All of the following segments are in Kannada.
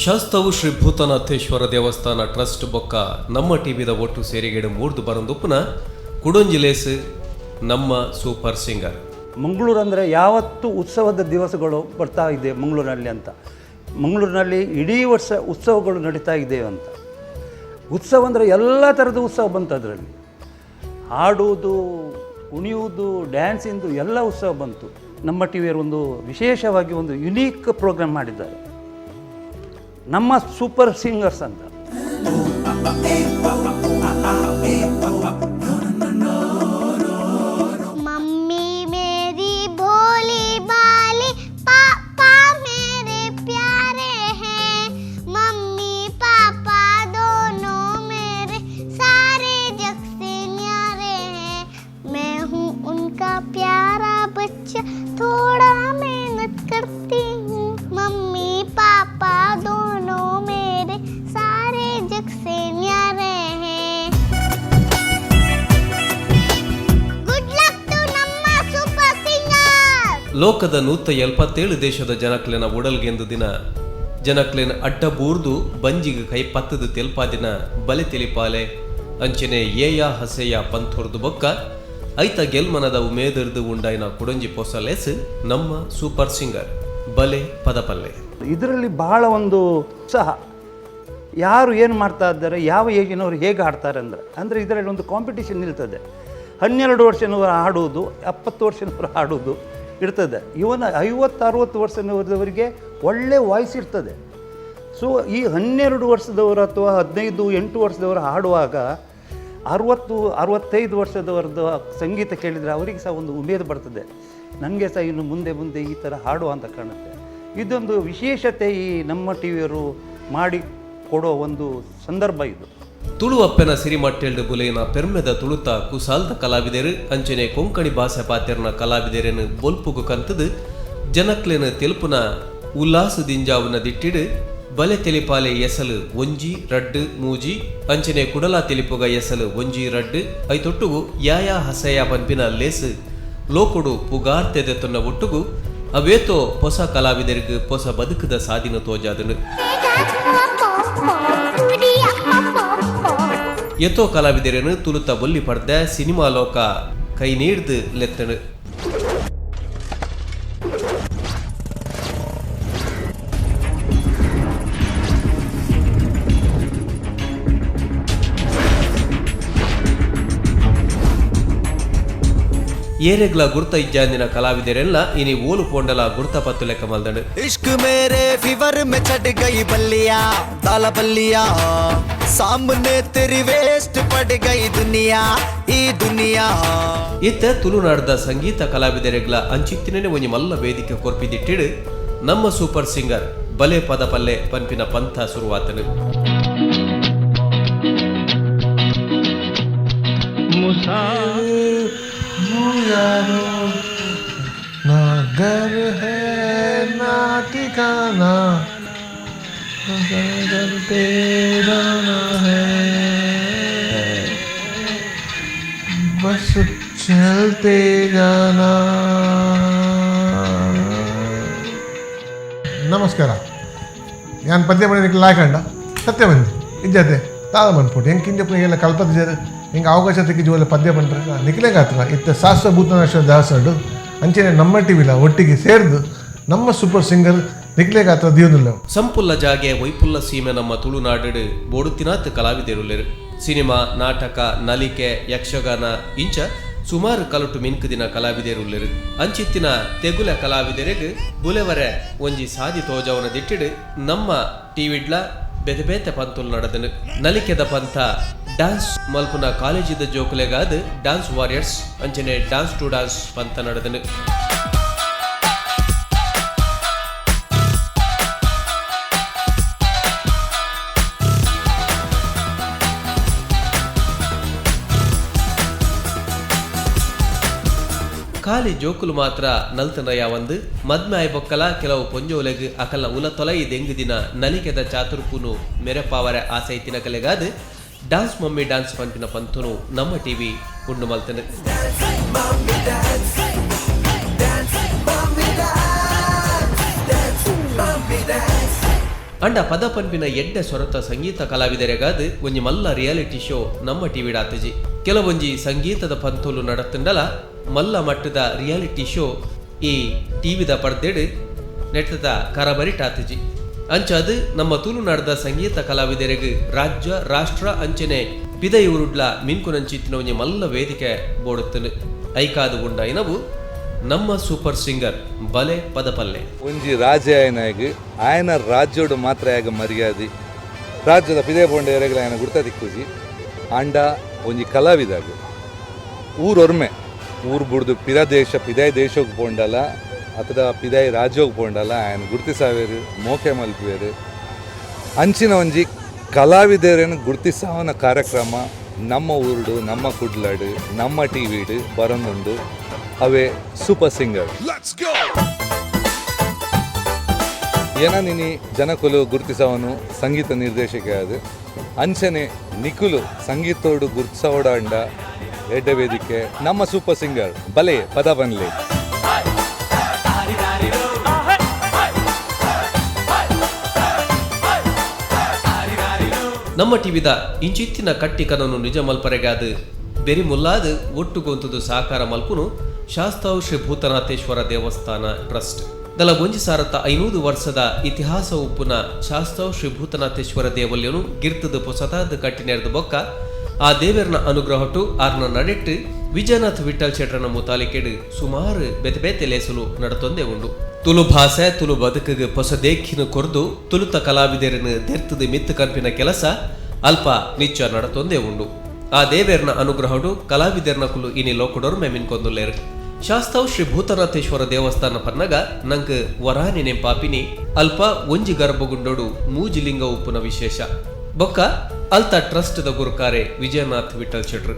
ಶಾಸ್ತವು ಶ್ರೀ ಭೂತನಾಥೇಶ್ವರ ದೇವಸ್ಥಾನ ಟ್ರಸ್ಟ್ ಬೊಕ್ಕ ನಮ್ಮ ಟಿವಿದ ಒಟ್ಟು ಸೇರಿಗೆಡು ಮೂಡ್ದು ಬರಂದುಪ್ಪುನ ಕುಡೊಂಜಿಲೇಸು ನಮ್ಮ ಸೂಪರ್ ಸಿಂಗರ್. ಮಂಗಳೂರು ಅಂದರೆ ಯಾವತ್ತೂ ಉತ್ಸವದ ದಿವಸಗಳು ಬರ್ತಾ ಇದೆ ಮಂಗಳೂರಿನಲ್ಲಿ ಅಂತ. ಮಂಗಳೂರಿನಲ್ಲಿ ಇಡೀ ವರ್ಷ ಉತ್ಸವಗಳು ನಡೀತಾ ಇದ್ದೇವೆ ಅಂತ. ಉತ್ಸವ ಅಂದರೆ ಎಲ್ಲ ಥರದ ಉತ್ಸವ ಬಂತು. ಅದರಲ್ಲಿ ಹಾಡುವುದು, ಕುಣಿಯುವುದು, ಡ್ಯಾನ್ಸಿಂದು ಎಲ್ಲ ಉತ್ಸವ ಬಂತು. ನಮ್ಮ ಟಿವಿಯವರು ಒಂದು ವಿಶೇಷವಾಗಿ ಒಂದು ಯುನೀಕ್ ಪ್ರೋಗ್ರಾಮ್ ಮಾಡಿದ್ದಾರೆ, ನಮ್ಮ ಸೂಪರ್ ಸಿಂಗರ್ಸ್ ಅಂತ. मम्मी मेरी भोली भाली, पापा मेरे प्यारे हैं, मम्मी पापा दोनों मेरे सारे जग से न्यारे हैं, मैं हूँ उनका प्यारा बच्चा, थोड़ा मेहनत करती हूँ, मम्मी पापा दोनों मेरे सारे जग से न्यारे हैं. Good luck to ನಮ್ಮ ಸೂಪರ್ ಸಿಂಗರ್. ಲೋಕದ 177 ದೇಶದ ಜನಕ್ಲೆನ ಉಡಲ್ಗೆಂದು ದಿನ ಜನಕ್ಲೆನ ಅಡ್ಡ ಬೂರ್ದು ಬಂಜಿಗೆ ಕೈ ಪತ್ತದು ತೆಲ್ಪಾದಿನ ಬಲೆ ತೆಲಿಪಾಲೆ ಅಂಚನೆ ಏಯ ಹಸೆಯ ಪಂಥೊರ್ದು ಬೊಕ್ಕ ಐತ ಗೆಲ್ಮನದ ಉಮೇದರ್ದು ಉಂಡಾಯಿನ ಕುಡಂಜಿ ಪೊಸಲೆಸ್ ನಮ್ಮ ಸೂಪರ್ ಸಿಂಗರ್ ಬಲೆ ಪದಪಲ್ಲೆ. ಇದರಲ್ಲಿ ಬಹಳ ಒಂದು ಉತ್ಸಾಹ, ಯಾರು ಏನು ಮಾಡ್ತಾ ಇದ್ದಾರೆ, ಯಾವ ಏಜಿನವರು ಹೇಗೆ ಆಡ್ತಾರೆ ಅಂದರೆ ಇದರಲ್ಲಿ ಒಂದು ಕಾಂಪಿಟೇಷನ್ ಇರ್ತದೆ. 12 ವರ್ಷದವರು ಆಡುವುದು, 70 ವರ್ಷದವರು ಆಡುವುದು ಇರ್ತದೆ. ಇವನ 50-60 ವರ್ಷದವರಿಗೆ ಒಳ್ಳೆ ವಾಯ್ಸ್ ಇರ್ತದೆ. ಸೊ ಈ 12 ವರ್ಷದವರು ಅಥವಾ 15-8 ವರ್ಷದವರು ಹಾಡುವಾಗ 60-65 ವರ್ಷದವರದ್ದು ಸಂಗೀತ ಕೇಳಿದರೆ ಅವರಿಗೆ ಸಹ ಒಂದು ಉಮೇದು ಬರ್ತದೆ, ನನಗೆ ಸಹ ಇನ್ನು ಮುಂದೆ ಮುಂದೆ ಈ ಥರ ಹಾಡುವ ಅಂತ ಕಾಣುತ್ತೆ. ಇದೊಂದು ವಿಶೇಷತೆ ಈ ನಮ್ಮ ಟಿವಿಯವರು ಮಾಡಿ ಕೊಡೋ ಒಂದು ಸಂದರ್ಭ ಇದು. ತುಳುವಪ್ಪೆನ ಸಿರಿಮಟ್ಟೆಲ್ಡು ಬುಲೆಯಿನ ಪೆರ್ಮೆದ ತುಳುತ ಕುಸಾಲ್ದ ಕಲಾವಿದರು ಅಂಚನೆ ಕೊಂಕಣಿ ಭಾಷೆ ಪಾತೆರ್ನ ಕಲಾವಿದರೇನು ಬೊಲ್ಪುಗು ಕಂತದು ಜನಕ್ಲೆನ ತೆಲುಪುನ ಉಲ್ಲಾಸದಿಂಜಾವುನ ದಿಟ್ಟಿಡು ಬಲೆ ತೆಲಿಪಾಲೆ ಎಸಲು ಒಂಜಿ ರಡ್ಡು ಮೂಜಿ ಅಂಚನೆ ಕುಡಲ ತೆಲಿಪುಗ ಎಸಲು ಒಂಜಿ ರಡ್ಡು ಐತೊಟ್ಟುಗು ಯಾಯ ಹಸೆಯ ಪಂಪಿನ ಲೇಸು ಲೋಕುಡು ಪುಗಾರ್ತೆದೆತ್ತೊನ್ನ ಒಟ್ಟುಗು ಅವೇತೋ ಹೊಸ ಕಲಾವಿದರಿಗೆ ಹೊಸ ಬದುಕದ ಸಾಧಿನ ತೋಜಾದನು. ಎತ್ತೋ ಕಲಾವಿದರೇನು ತುಳುತ ಬೊಲ್ಲಿ ಪಡ್ದ ಸಿನಿಮಾ ಲೋಕ ಕೈ ನೀಡ್ದು ಲೆತ್ತನು. ಏರೆಗ್ಲ ಗುರ್ತ ಇಜ್ಜಾಂದಿನ ಕಲಾವಿದರೆಲ್ಲ ಇನಿ ಓಲು ಪೋಂಡಲ ಗುರ್ತ ಪತ್ತು ಲೆಕ್ಕ ಮಲ್ದಡು. इश्क मेरे फीवर में चढ़ गई बल्लिया दाला बल्लिया सामने तेरी वेस्ट पड़ गई दुनिया ಈ ದುನಿಯಾ. ಇತ್ತ ತುಳುನಾಡದ ಸಂಗೀತ ಕಲಾವಿದರೆಗ್ಲ ಅಂಚಿತ್ತಿನೇ ಒಂಜಿ ಮಲ್ಲ ವೇದಿಕೆ ಕೊರ್ಪಿದಿಟ್ಟಿಡು ನಮ್ಮ ಸೂಪರ್ ಸಿಂಗರ್ ಬಲೆ ಪದಪಲ್ಲೆ ಪಂಪಿನ ಪಂಥ ಶುರುವಾತನು. ना घर है ना ठिकाना, घर तेरा ना है, बस चलते जाना. ನಮಸ್ಕಾರ, ನಾನು ಪದ್ಯ ಬರೆಯಲಿಕ್ಕೆ ಲಾಯಕಂಡ ಸತ್ಯ ಬಂದು ಇಜ್ಜತೆ ತಾಳ ಬಂದ್ಬಿಟ್ಟು ಹೆಂಗೆ ಕಿಂಜಪ್ಪನಿಗೆಲ್ಲ ಕಲ್ಪದ ಹಿಂಗೆ ಅವಕಾಶ ತೆಗಿಜುವಲ್ಲ ಪದ್ಯ ಬಂದ್ರೆ ನಿಖಿಲೇಗಾತ್ರ ಇತ್ತ ಶಾಸ್ತ್ರ ಭೂತನಾಶ್ವರ ದಾಸಡು ಅಂಚೆನೆ ನಮ್ಮ ಟಿವಿಲ ಒಟ್ಟಿಗೆ ಸೇರಿದು ನಮ್ಮ ಸೂಪರ್ ಸಿಂಗರ್ ನಿಖಿಲೇಗಾತ್ರ ದಿಯೋದಿಲ್ಲ. ಸಂಪುಲ್ಲ ಜಾಗೆ ವೈಪುಲ್ಲ ಸೀಮೆ ನಮ್ಮ ತುಳುನಾಡು ಬೋಡುತ್ತಿನಾತ್ ಕಲಾವಿದರುಲ್ಲೆರು. ಸಿನಿಮಾ, ನಾಟಕ, ನಲಿಕೆ, ಯಕ್ಷಗಾನ ಇಂಚ ಸುಮಾರು ಕಲಟು ಮಿನ್ಕುದಿನ ಕಲಾವಿದರುಲ್ಲೆರು ಅಂಚಿತ್ತಿನ ತೆಗುಲ ಕಲಾವಿದರೆಗ್ ಬುಲೆವರೆ ಒಂಜಿ ಸಾದಿ ತೋಜವನ ದಿಟ್ಟಿಡು ನಮ್ಮ ಟಿವಿಡ್ಲ ಬೆದೆ ಬೇತೆ ಪಂತುಲು ನಡೆದನು ನಲಿಕೆದ ಪಂತ ಡ್ಯಾನ್ಸ್ ಮಲ್ಪುನ ಕಾಲೇಜಿದ ಜೋಕುಲೆಗಾದ ಡ್ಯಾನ್ಸ್ ವಾರಿಯರ್ಸ್ ಅಂಚನೆ ಡ್ಯಾನ್ಸ್ ಟು ಡ್ಯಾನ್ಸ್ ಪಂತ ನಡೆದನು. ಖಾಲಿ ಜೋಕುಲು ಮಾತ್ರ ನಲ್ತನಯ ಒಂದು ಮದ್ಮೆ ಆಯ್ಬೊಕ್ಕಲ ಕೆಲವು ಪೊಂಜೋಲೆಗ್ ಅಕಲ್ನ ಉಲ ತೊಲೈ ದೆಂಗುದಿನ ನಲಿಕೆದ ಚಾತುರ್ಪುನು ಮೆರೆಪಾವರೆ ಆಸೈತಿನ ಕಲೆಗಾದ ಡ್ಯಾನ್ಸ್ ಮಮ್ಮಿ ಡ್ಯಾನ್ಸ್ ಪಂಪಿನ ಪಂತುನು ನಮ್ಮ ಟಿವಿ ಉಂಡು ಮಲ್ತನೆ. ಅಂಡ ಪದ ಪಂಪಿನ ಎಡ್ಡೆ ಸೊರತ ಸಂಗೀತ ಕಲಾವಿದರೆಗಾದ ಒಂಜಿ ಮಲ್ಲ ರಿಯಾಲಿಟಿ ಶೋ ನಮ್ಮ ಟಿವಿಡಾತಜಿ ಕೆಲವೊಂಜಿ ಸಂಗೀತದ ಪಂತುಲು ನಡತುಂಡಲ ಮಲ್ಲ ಮಟ್ಟದ ರಿಯಾಲಿಟಿ ಶೋ ಈ ಟಿವಿದ ಪರ್ದೆಡ್ ನೆಟ್ಟದ ಕರಬರಿಟಾತಜಿ ಅಂಚಾದು ನಮ್ಮ ತುಳುನಾಡದ ಸಂಗೀತ ಕಲಾವಿದರಿಗೆ ರಾಜ್ಯ ರಾಷ್ಟ್ರ ಅಂಚನೆ ಪಿದೈ ಉರುಡ್ಲ ಮಿನ್ಕುನಂಚಿತ್ತಿನ ಒಂಜಿ ಮಲ್ಲ ವೇದಿಕೆ ಬೋಡುತ್ತನು ಐಕಾದು ಉಂಡ ಇನವು ನಮ್ಮ ಸೂಪರ್ ಸಿಂಗರ್ ಬಲೆ ಪದಪಲ್ಲೆ ಒಂಜಿ ರಾಜ್ಯ ಆಯನ ರಾಜ್ಯೋಡು ಮಾತ್ರ ಆಗ ಮರ್ಯಾದೆ ರಾಜ್ಯದ ಪಿದೇ ಬೋಂಡೆಯವರೆಗೆ ಆಯನ ಗುರ್ತ ತಿಕ್ಕುಜಿ ಆಂಡ ಒಂಜಿ ಕಲಾವಿದಾಗ ಊರೊರ್ಮೆ ಊರು ಬುಡ್ದು ಪಿದಾಯ್ ದೇಶಕ್ಕೆ ಪೋಂಡಲ್ಲ ಅಥವಾ ಪಿದಾಯ್ ರಾಜ್ಯಕ್ಕೆ ಪೋಂಡಲ್ಲ ಆಯನ ಗುರ್ತಿಸಾವೇರು ಮೋಕೆ ಮಲ್ಪುವೇರು ಅಂಚಿನ ಒಂಜಿ ಕಲಾವಿದರನ್ನು ಗುರ್ತಿಸಾವನ ಕಾರ್ಯಕ್ರಮ ನಮ್ಮ ಊರುಡು ನಮ್ಮ ಕುಡ್ಲಾಡು ನಮ್ಮ ಟಿವಿಡು ಬರೋಂದುಂಡು ಅವೇ ಸೂಪರ್ ಸಿಂಗರ್ ಏನ ನಿನಿ ಜನಕುಲು ಗುರ್ತಿಸವನು ಸಂಗೀತ ನಿರ್ದೇಶಕ ಅದು ಅಂಚನೆ ನಿಕುಲು ಸಂಗೀತೋಡು ಗುರ್ತಿಸೋಡ ಅಂಡ ಎಡ್ಡೆ ವೇದಿಕೆ ನಮ್ಮ ಸೂಪರ್ ಸಿಂಗರ್ ಬಲೆ ಪದ ಬನ್ಲೆ. ನಮ್ಮ ಟಿವಿದ ಇಂಚಿತ್ತಿನ ಕಟ್ಟಿಕನನ್ನು ನಿಜ ಮಲ್ಪರೆಗಾದ ಬೆರಿ ಮುಲ್ಲಾದ ಒಟ್ಟುಗೊಂತದು ಸಾಕಾರ ಮಲ್ಪುನು ಶಾಸ್ತಾವ್ ಶ್ರೀ ಭೂತನಾಥೇಶ್ವರ ದೇವಸ್ಥಾನ ಟ್ರಸ್ಟ್ ದಲ 1500 ವರ್ಷದ ಇತಿಹಾಸ ಉಪ್ಪುನ ಶಾಸ್ತಾವ್ ಶ್ರೀ ಭೂತನಾಥೇಶ್ವರ ದೇವಲ್ಯನು ಗಿರ್ತದ ಪೊಸತಾದ ಕಟ್ಟಿನೆರ್ದು ಬೊಕ್ಕ ಆ ದೇವರನ ಅನುಗ್ರಹಟು ಆರ್ನ ನಡೆಟ್ಟು ವಿಜಯನಾಥ್ ವಿಠಲ್ ಶೆಟ್ರನ ಮುತಾಲಿಕೆಡು ಸುಮಾರು ಬೆತೆ ಬೇತೆ ಲೇಸಲು ನಡತೊಂದೆ ಉಂಡು. ತುಳು ಭಾಷೆ ತುಳು ಬದುಕಿಗೆ ಹೊಸ ದೇಖಿನ ಕೊರ್ದು ತುಳುತ ಕಲಾವಿದರನ್ನು ದೆರ್ತದ ಮಿತ್ತು ಕನ್ಪಿನ ಕೆಲಸ ಅಲ್ಪ ನಿಚ್ಚ ನಡತೊಂದೆ ಉಂಡು. ಆ ದೇವೇರ್ನ ಅನುಗ್ರಹಡು ಕಲಾವಿದರ್ನ ಕುಲು ಇನಿ ಲೋಕಡೊರ್ಮೆ ಮಿನ್ಕೊಂದುಲ್ಲೇರು. ಶಾಸ್ತಾವ್ ಶ್ರೀ ಭೂತನಾಥೇಶ್ವರ ದೇವಸ್ಥಾನ ಪನ್ನಗ ನಂಕ್ ವರಾನಿ ನೆಂಪಾಪಿನಿ ಅಲ್ಪ ಒಂಜಿ ಗರ್ಭಗುಂಡೋಡು ಮೂಜಿಲಿಂಗ ಉಪ್ಪುನ ವಿಶೇಷ ಬೊಕ್ಕ ಅಲ್ತ ಟ್ರಸ್ಟ್ ದ ಗುರುಕಾರೆ ವಿಜಯನಾಥ್ ವಿಠಲ್ ಶೆಟ್ರು.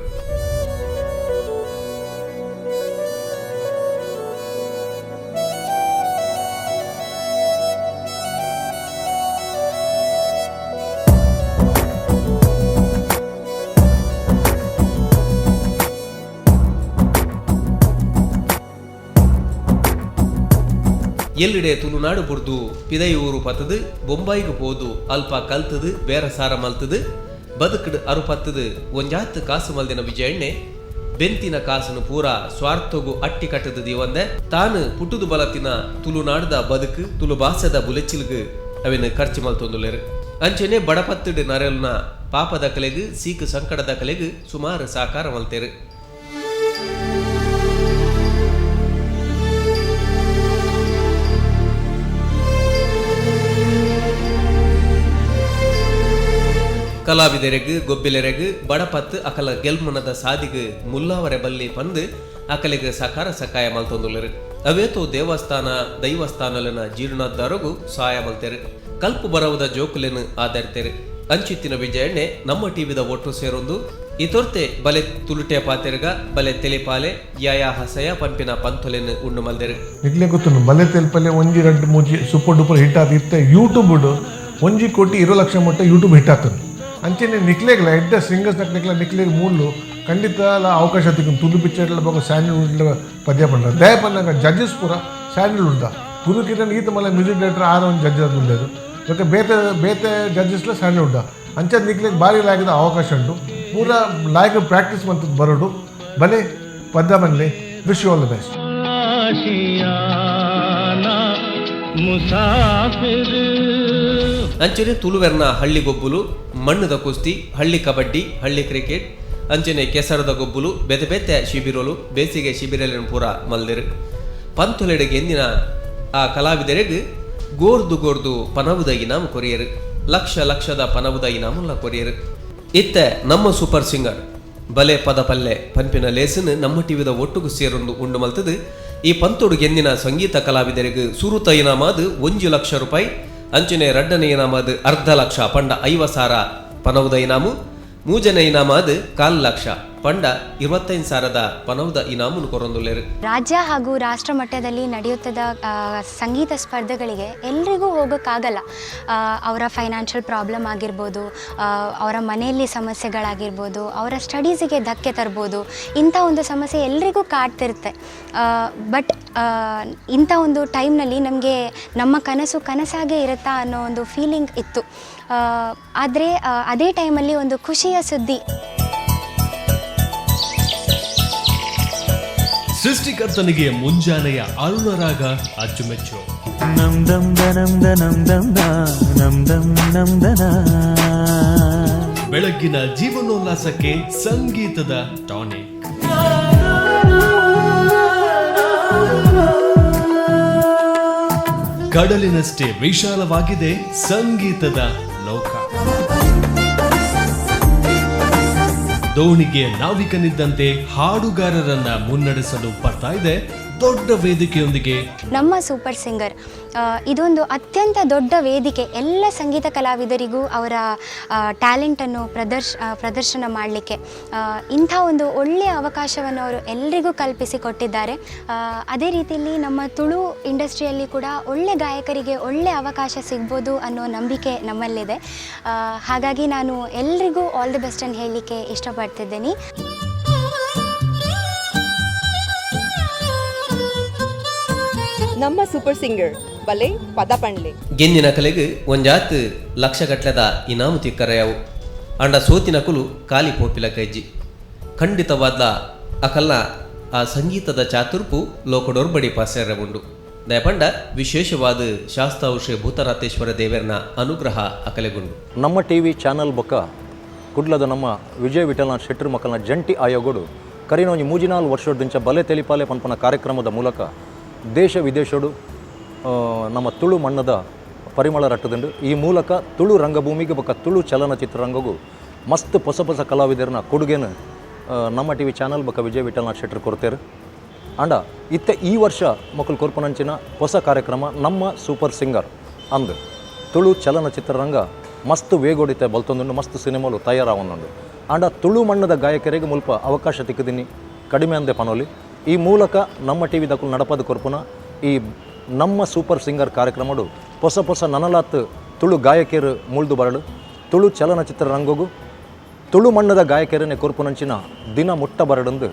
ಎಲ್ಲಿಡೆ ತುಳುನಾಡು ಬುಡ್ದು ಪಿದೈ ಊರು ಪತ್ತದು ಬೊಂಬಾಯಿಗೆ ಹೋದು ಅಲ್ಪ ಕಲ್ತದು ಬೇರೆ ಸಾರ ಮಲ್ತದು ಬದುಕಡು ಅರುಪತ್ತದು ಒಂಜಾತ್ ಕಾಸು ಮಲ್ದಿನ ವಿಜಯಣ್ಣೆ ಬೆಂತಿನ ಕಾಸನು ಪೂರ ಸ್ವಾರ್ಥಗೂ ಅಟ್ಟಿ ಕಟ್ಟದು ದಿವಂದೆ ತಾನು ಪುಟ್ಟುದು ಬಲತಿನ ತುಳುನಾಡದ ಬದುಕು ತುಳು ಭಾಷೆದ ಬುಲೆಚಿಲ್ಗು ಅವಿನ ಖರ್ಚು ಮಲ್ತೊಂದುಲೇರು. ಅಂಚೆನೆ ಬಡಪತ್ತಡು ನರೆಲ್ನ ಪಾಪದ ಕಲೆಗು ಸೀಕು ಸಂಕಟದ ಕಲೆಗು ಸುಮಾರು ಸಾಕಾರ ಮಲ್ತೇರು. ಕಲಾವಿದರೆಗ್ ಗೊಬ್ಬೆಲೆರೆಗ್ ಬಡಪತ್ತು ಅಕಲ ಗೆಲ್ಮನದ ಸಾದಿಗೆ ಮುಲ್ಲಾವರೆ ಬಲ್ಲಿ ಪಂದು ಅಕಲಿಗೆ ಸಕಾರ ಸಕಾಯ ಮಲ್ತೊಂದುಲ್ಲೆರು. ಅವೇತೋ ದೇವಸ್ಥಾನ ದೈವಸ್ಥಾನಲನ ಜೀರ್ಣೋದ್ಧಾರಗೂ ಸಹಾಯ ಮಲ್ತೆರು. ಕಲ್ಪು ಬರವದ ಜೋಕುಲೆನು ಆಧರಿತೆರು. ಅಂಚಿತ್ತಿನ ವಿಜಯಣ್ಣೆ ನಮ್ಮ ಟಿವಿದ ಒಟ್ಟು ಸೇರೊಂದು ಇತೊರ್ತೆ ಬಲೆ ತುಳುಟೆ ಪಾತೆರ್ಗ ಬಲೆ ತೆಲಿಪಾಲೆ ಯಾಯಾ ಹಸಯ ಪಂಪಿನ ಪಂತೊಲೆನು ಉಂಡು ಮಲ್ದೆರು. ನಿಕ್ಲೆ ಗೊತ್ತು ಬಲೆ ತೆಲ್ಪಲೆ ಒಂಜಿ 2-3 ಸೂಪರ್ ಡೂಪರ್ ಹಿಟ್ ಆದಿತ್ತೆ ಯೂಟ್ಯೂಬ್ 1 ಕೋಟಿ 20 ಲಕ್ಷ ಮಟ್ಟ ಯೂಟ್ಯೂಬ್ ಹಿಟ್ ಆಗ್ತದೆ. ಅಂಚೆನೆ ನಿಕ್ಲೆಗ್ಲ ಎಡ್ಡೆ ಸಿಂಗರ್ಸ್ ನಕ್ಲೆಗ್ಲ ನಿಕ್ಲೆಗ್ ಮೂಲು ಖಂಡಿತ ಅವಕಾಶ ತಿಕ್ಕು ತುಳು ಪಿಕ್ಚರ್ಲ ಬಗ್ಗೆ ಸ್ಯಾಂಡಲ್ವುಡ್ ಪದ್ಯ ಪಂಡ ದಯ ಪನ್ನಾಗ ಜಡ್ಜಸ್ ಪೂರ ಸ್ಯಾಂಡಲ್ವುಡ್ ಗುರು ಕಿರಣ್ ಈತ ಮಲ್ಲ ಮ್ಯೂಸಿಕ್ ಡೈರೆಕ್ಟರ್ ಆರ ಒಂದು ಜಡ್ಜ್ ಉಳ್ಳೇದು ಮತ್ತೆ ಬೇತೆ ಜಡ್ಜಸ್ಲ ಸ್ಯಾಂಡಲ್ವುಡ್ ಅಂಚೆ ನಿಕ್ಲೆಗ್ ಭಾರಿ ಲಾಯಕದ ಅವಕಾಶ ಉಂಟು ಪೂರ ಲಾಯಕ ಪ್ರಾಕ್ಟೀಸ್ ಮಂತದ್ದು ಬರೋಡು ಬಲೆ ಪದ್ಯ ಬನ್ನಿ. Wish you all the best. ಅಂಚನೆ ತುಳುವೆರ್ನ ಹಳ್ಳಿ ಗೊಬ್ಬುಲು ಮಣ್ಣದ ಕುಸ್ತಿ ಹಳ್ಳಿ ಕಬಡ್ಡಿ ಹಳ್ಳಿ ಕ್ರಿಕೆಟ್ ಅಂಚನೆ ಕೆಸರದ ಗೊಬ್ಬುಲು ಬೆತೆ ಬೆತ್ತೆ ಶಿಬಿರಲು ಬೇಸಿಗೆ ಶಿಬಿರಲಿನ ಪೂರ ಮಲ್ದಿರು ಪಂತೊಲೆಡೆಗೆ ಎಂದಿನ ಆ ಕಲಾವಿದರಿಗೆ ಗೋರ್ದು ಪನವುದ ಇನಾಮ್ ಕೊರಿಯರು ಲಕ್ಷದ ಪನವುದ ಇನಾಮುಲ್ಲ ಕೊರಿಯರು ಇತ್ತೆ ನಮ್ಮ ಸೂಪರ್ ಸಿಂಗರ್ ಬಲೆ ಪದ ಪಲ್ಲೆ ಪಂಪಿನ ಲೇಸನ್ ನಮ್ಮ ಟಿವಿದ ಒಟ್ಟುಗು ಸೇರೊಂದು ಉಂಡು ಮಲ್ತದು ಈ ಪಂತೊಡುಗೆ ಎಂದಿನ ಸಂಗೀತ ಕಲಾವಿದರಿಗೆ ಸುರುತ ಇನಾಮಾದು 1 ಲಕ್ಷ ರೂಪಾಯಿ ಅಂಚನೆ ರಡ್ಡನೆ ಇನಾಮಾದು 1/2 ಲಕ್ಷ ಪಂಡ 50,000 ಪನವುದ ಇನಾಮು ಮೂಜನೆ ಇನಾಮಾದು 1/4 ಲಕ್ಷ ಪಂಡ 25,000 ಪನವುದ ಇನಾಮುನು ಕೊರೊಂದುಲ್ಲೇರು. ರಾಜ್ಯ ಹಾಗೂ ರಾಷ್ಟ್ರ ಮಟ್ಟದಲ್ಲಿ ನಡೆಯುತ್ತದ ಸಂಗೀತ ಸ್ಪರ್ಧೆಗಳಿಗೆ ಎಲ್ರಿಗೂ ಹೋಗೋಕ್ಕಾಗಲ್ಲ. ಅವರ ಫೈನಾನ್ಷಿಯಲ್ ಪ್ರಾಬ್ಲಮ್ ಆಗಿರ್ಬೋದು, ಅವರ ಮನೆಯಲ್ಲಿ ಸಮಸ್ಯೆಗಳಾಗಿರ್ಬೋದು, ಅವರ ಸ್ಟಡೀಸಿಗೆ ಧಕ್ಕೆ ತರ್ಬೋದು. ಇಂಥ ಒಂದು ಸಮಸ್ಯೆ ಎಲ್ರಿಗೂ ಕಾಡ್ತಿರುತ್ತೆ. ಬಟ್ ಇಂಥ ಒಂದು ಟೈಮ್ನಲ್ಲಿ ನಮಗೆ ನಮ್ಮ ಕನಸು ಕನಸಾಗೇ ಇರುತ್ತಾ ಅನ್ನೋ ಒಂದು ಫೀಲಿಂಗ್ ಇತ್ತು. ಆದರೆ ಅದೇ ಟೈಮಲ್ಲಿ ಒಂದು ಖುಷಿಯ ಸುದ್ದಿ. ಸೃಷ್ಟಿಕರ್ತನಿಗೆ ಮುಂಜಾನೆಯ ಅರುಣರಾಗ ಅಚ್ಚುಮೆಚ್ಚು. ಬೆಳಗ್ಗಿನ ಜೀವನೋಲ್ಲಾಸಕ್ಕೆ ಸಂಗೀತದ ಟಾನಿಕ್. ಕಡಲಿನಷ್ಟೇ ವಿಶಾಲವಾಗಿದೆ ಸಂಗೀತದ ಲೋಕ. ದೋಣಿಗೆ ನಾವಿಕನಿದ್ದಂತೆ ಹಾಡುಗಾರರನ್ನ ಮುನ್ನಡೆಸಲು ಬರ್ತಾ ಇದೆ ದೊಡ್ಡ ವೇದಿಕೆಯೊಂದಿಗೆ ನಮ್ಮ ಸೂಪರ್ ಸಿಂಗರ್. ಇದೊಂದು ಅತ್ಯಂತ ದೊಡ್ಡ ವೇದಿಕೆ. ಎಲ್ಲ ಸಂಗೀತ ಕಲಾವಿದರಿಗೂ ಅವರ ಟ್ಯಾಲೆಂಟನ್ನು ಪ್ರದರ್ಶನ ಮಾಡಲಿಕ್ಕೆ ಇಂಥ ಒಂದು ಒಳ್ಳೆಯ ಅವಕಾಶವನ್ನು ಅವರು ಎಲ್ರಿಗೂ ಕಲ್ಪಿಸಿಕೊಟ್ಟಿದ್ದಾರೆ. ಅದೇ ರೀತಿಯಲ್ಲಿ ನಮ್ಮ ತುಳು ಇಂಡಸ್ಟ್ರಿಯಲ್ಲಿ ಕೂಡ ಒಳ್ಳೆ ಗಾಯಕರಿಗೆ ಒಳ್ಳೆ ಅವಕಾಶ ಸಿಗ್ಬೋದು ಅನ್ನೋ ನಂಬಿಕೆ ನಮ್ಮಲ್ಲಿದೆ. ಹಾಗಾಗಿ ನಾನು ಎಲ್ರಿಗೂ ಆಲ್ ದಿ ಬೆಸ್ಟ್ ಅನ್ನು ಹೇಳಲಿಕ್ಕೆ ಇಷ್ಟಪಡ್ತಿದ್ದೀನಿ. ನಮ್ಮ ಸೂಪರ್ ಸಿಂಗರ್ ಬಲೆ ಪದ ಪಂಡ್ಲೆ ಗೆಂದಿನ ಕಲೆಗೆ ಒಂಜಾತ್ ಲಕ್ಷಗಟ್ಲೆದ ಇನಾಮು ತಿಕ್ಕರೆಯವು ಅಂಡ ಸೋತಿನ ಕುಲು ಕಾಲಿ ಪೋಪಿಲ ಕೈಜಿ ಖಂಡಿತವಾದ ಅಕಲ್ನ ಆ ಸಂಗೀತದ ಚಾತುರ್ಪು ಲೋಕಡೋರ್ಬಡಿ ಪಾಸೆರ್ರೆ ಉಂಡು ದಯಪಂಡ ವಿಶೇಷವಾದ ಶಾಸ್ತಾಂಶ ಭೂತರಾತೇಶ್ವರ ದೇವರನ ಅನುಗ್ರಹ ಅಕಲೆಗುಂಡು. ನಮ್ಮ ಟಿವಿ ಚಾನಲ್ ಬೊಕ್ಕ ಕುಡ್ಲದ ನಮ್ಮ ವಿಜಯ ವಿಠಲನಾಥ್ ಶೆಟ್ಟರ್ ಮಕ್ಕಳನ್ನ ಜಂಟಿ ಆಯೋಗಡು ಕರಿನೊಂಜಿ 3-4 ವರ್ಷದಿಂಚ ಬಲೆ ತೆಲಿಪಾಲೆ ಪನ್ಪನ ಕಾರ್ಯಕ್ರಮದ ಮೂಲಕ ದೇಶ ವಿದೇಶಡು ನಮ್ಮ ತುಳು ಮಣ್ಣದ ಪರಿಮಳ ರಟ್ಟದುಂಡು. ಈ ಮೂಲಕ ತುಳು ರಂಗಭೂಮಿಗೆ ಬೊಕ್ಕ ತುಳು ಚಲನಚಿತ್ರ ರಂಗಗೂ ಮಸ್ತ್ ಹೊಸ ಕಲಾವಿದರನ್ನ ಕೊಡುಗೆನ ನಮ್ಮ ಟಿವಿ ಚಾನಲ್ ಬೊಕ್ಕ ವಿಜಯ ವಿಠಲನಾಥ್ ಶೆಟ್ಟರ್ ಕೊಡ್ತೇರು. ಅಂಡ ಇತ್ತೆ ಈ ವರ್ಷ ಮಕ್ಕಳು ಕೊರ್ಪನಂಚಿನ ಹೊಸ ಕಾರ್ಯಕ್ರಮ ನಮ್ಮ ಸೂಪರ್ ಸಿಂಗರ್ ಅಂದು ತುಳು ಚಲನಚಿತ್ರ ರಂಗ ಮಸ್ತ್ ವೇಗೋಡಿತೆ ಬಲ್ತೊಂದುಂಡು, ಮಸ್ತ್ ಸಿನಿಮಾಲು ತಯಾರಾವೊಂದುಂಡು. ಅಂಡ ತುಳು ಮಣ್ಣದ ಗಾಯಕರಿಗೆ ಮುಲ್ಪ ಅವಕಾಶ ತಿಕ್ಕದಿನಿ ಕಡಿಮೆ ಅಂದೆ ಪನೋಲಿ. ಈ ಮೂಲಕ ನಮ್ಮ ಟಿ ವಿದಕ್ಕೂ ನಡಪದ ಕೊರ್ಪುನ ಈ ನಮ್ಮ ಸೂಪರ್ ಸಿಂಗರ್ ಕಾರ್ಯಕ್ರಮಡು ಹೊಸ ನನಲಾತ್ ತುಳು ಗಾಯಕಿಯರು ಮುಳ್ದು ಬರಡು ತುಳು ಚಲನಚಿತ್ರ ರಂಗಗೂ ತುಳು ಮಣ್ಣದ ಗಾಯಕಿಯರನ್ನೇ ಕೊರ್ಪುನಂಚಿನ ದಿನ ಮುಟ್ಟ ಬರಡಂದು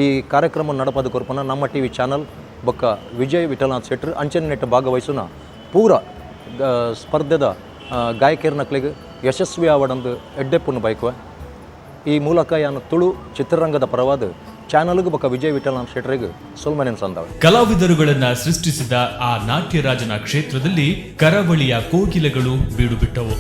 ಈ ಕಾರ್ಯಕ್ರಮ ನಡಪದ ಕೊರ್ಪುನ ನಮ್ಮ ಟಿ ವಿ ಚಾನಲ್ ಬೊಕ್ಕ ವಿಜಯ್ ವಿಠಲನಾಥ್ ಶೆಟ್ಟರ್ ಅಂಚನೆ ನೆಟ್ಟ ಭಾಗವಹಿಸುನ ಪೂರ ಸ್ಪರ್ಧೆದ ಗಾಯಕಿಯರ್ನಕ್ಲಿಗೆ ಯಶಸ್ವಿ ಆವಡಂದು ಎಡ್ಡೆಪ್ಪನ್ನು ಬೈಕುವೆ. ಈ ಮೂಲಕ ಯಾನು ತುಳು ಚಿತ್ರರಂಗದ ಪರವಾದ ಚಾನಲ್ಗೂ ಬೊಕ್ಕ ವಿಜಯ್ ವಿಠಲನಾಥ್ ಶೆಟ್ಟರಿಗೆ ಸೊಲ್ಮನೆನ್ ಸಂದವ. ಕಲಾವಿದರುಗಳನ್ನ ಸೃಷ್ಟಿಸಿದ ಆ ನಾಟ್ಯರಾಜನ ಕ್ಷೇತ್ರದಲ್ಲಿ ಕರಾವಳಿಯ ಕೋಗಿಲೆಗಳು ಬೀಡು ಬಿಟ್ಟವು.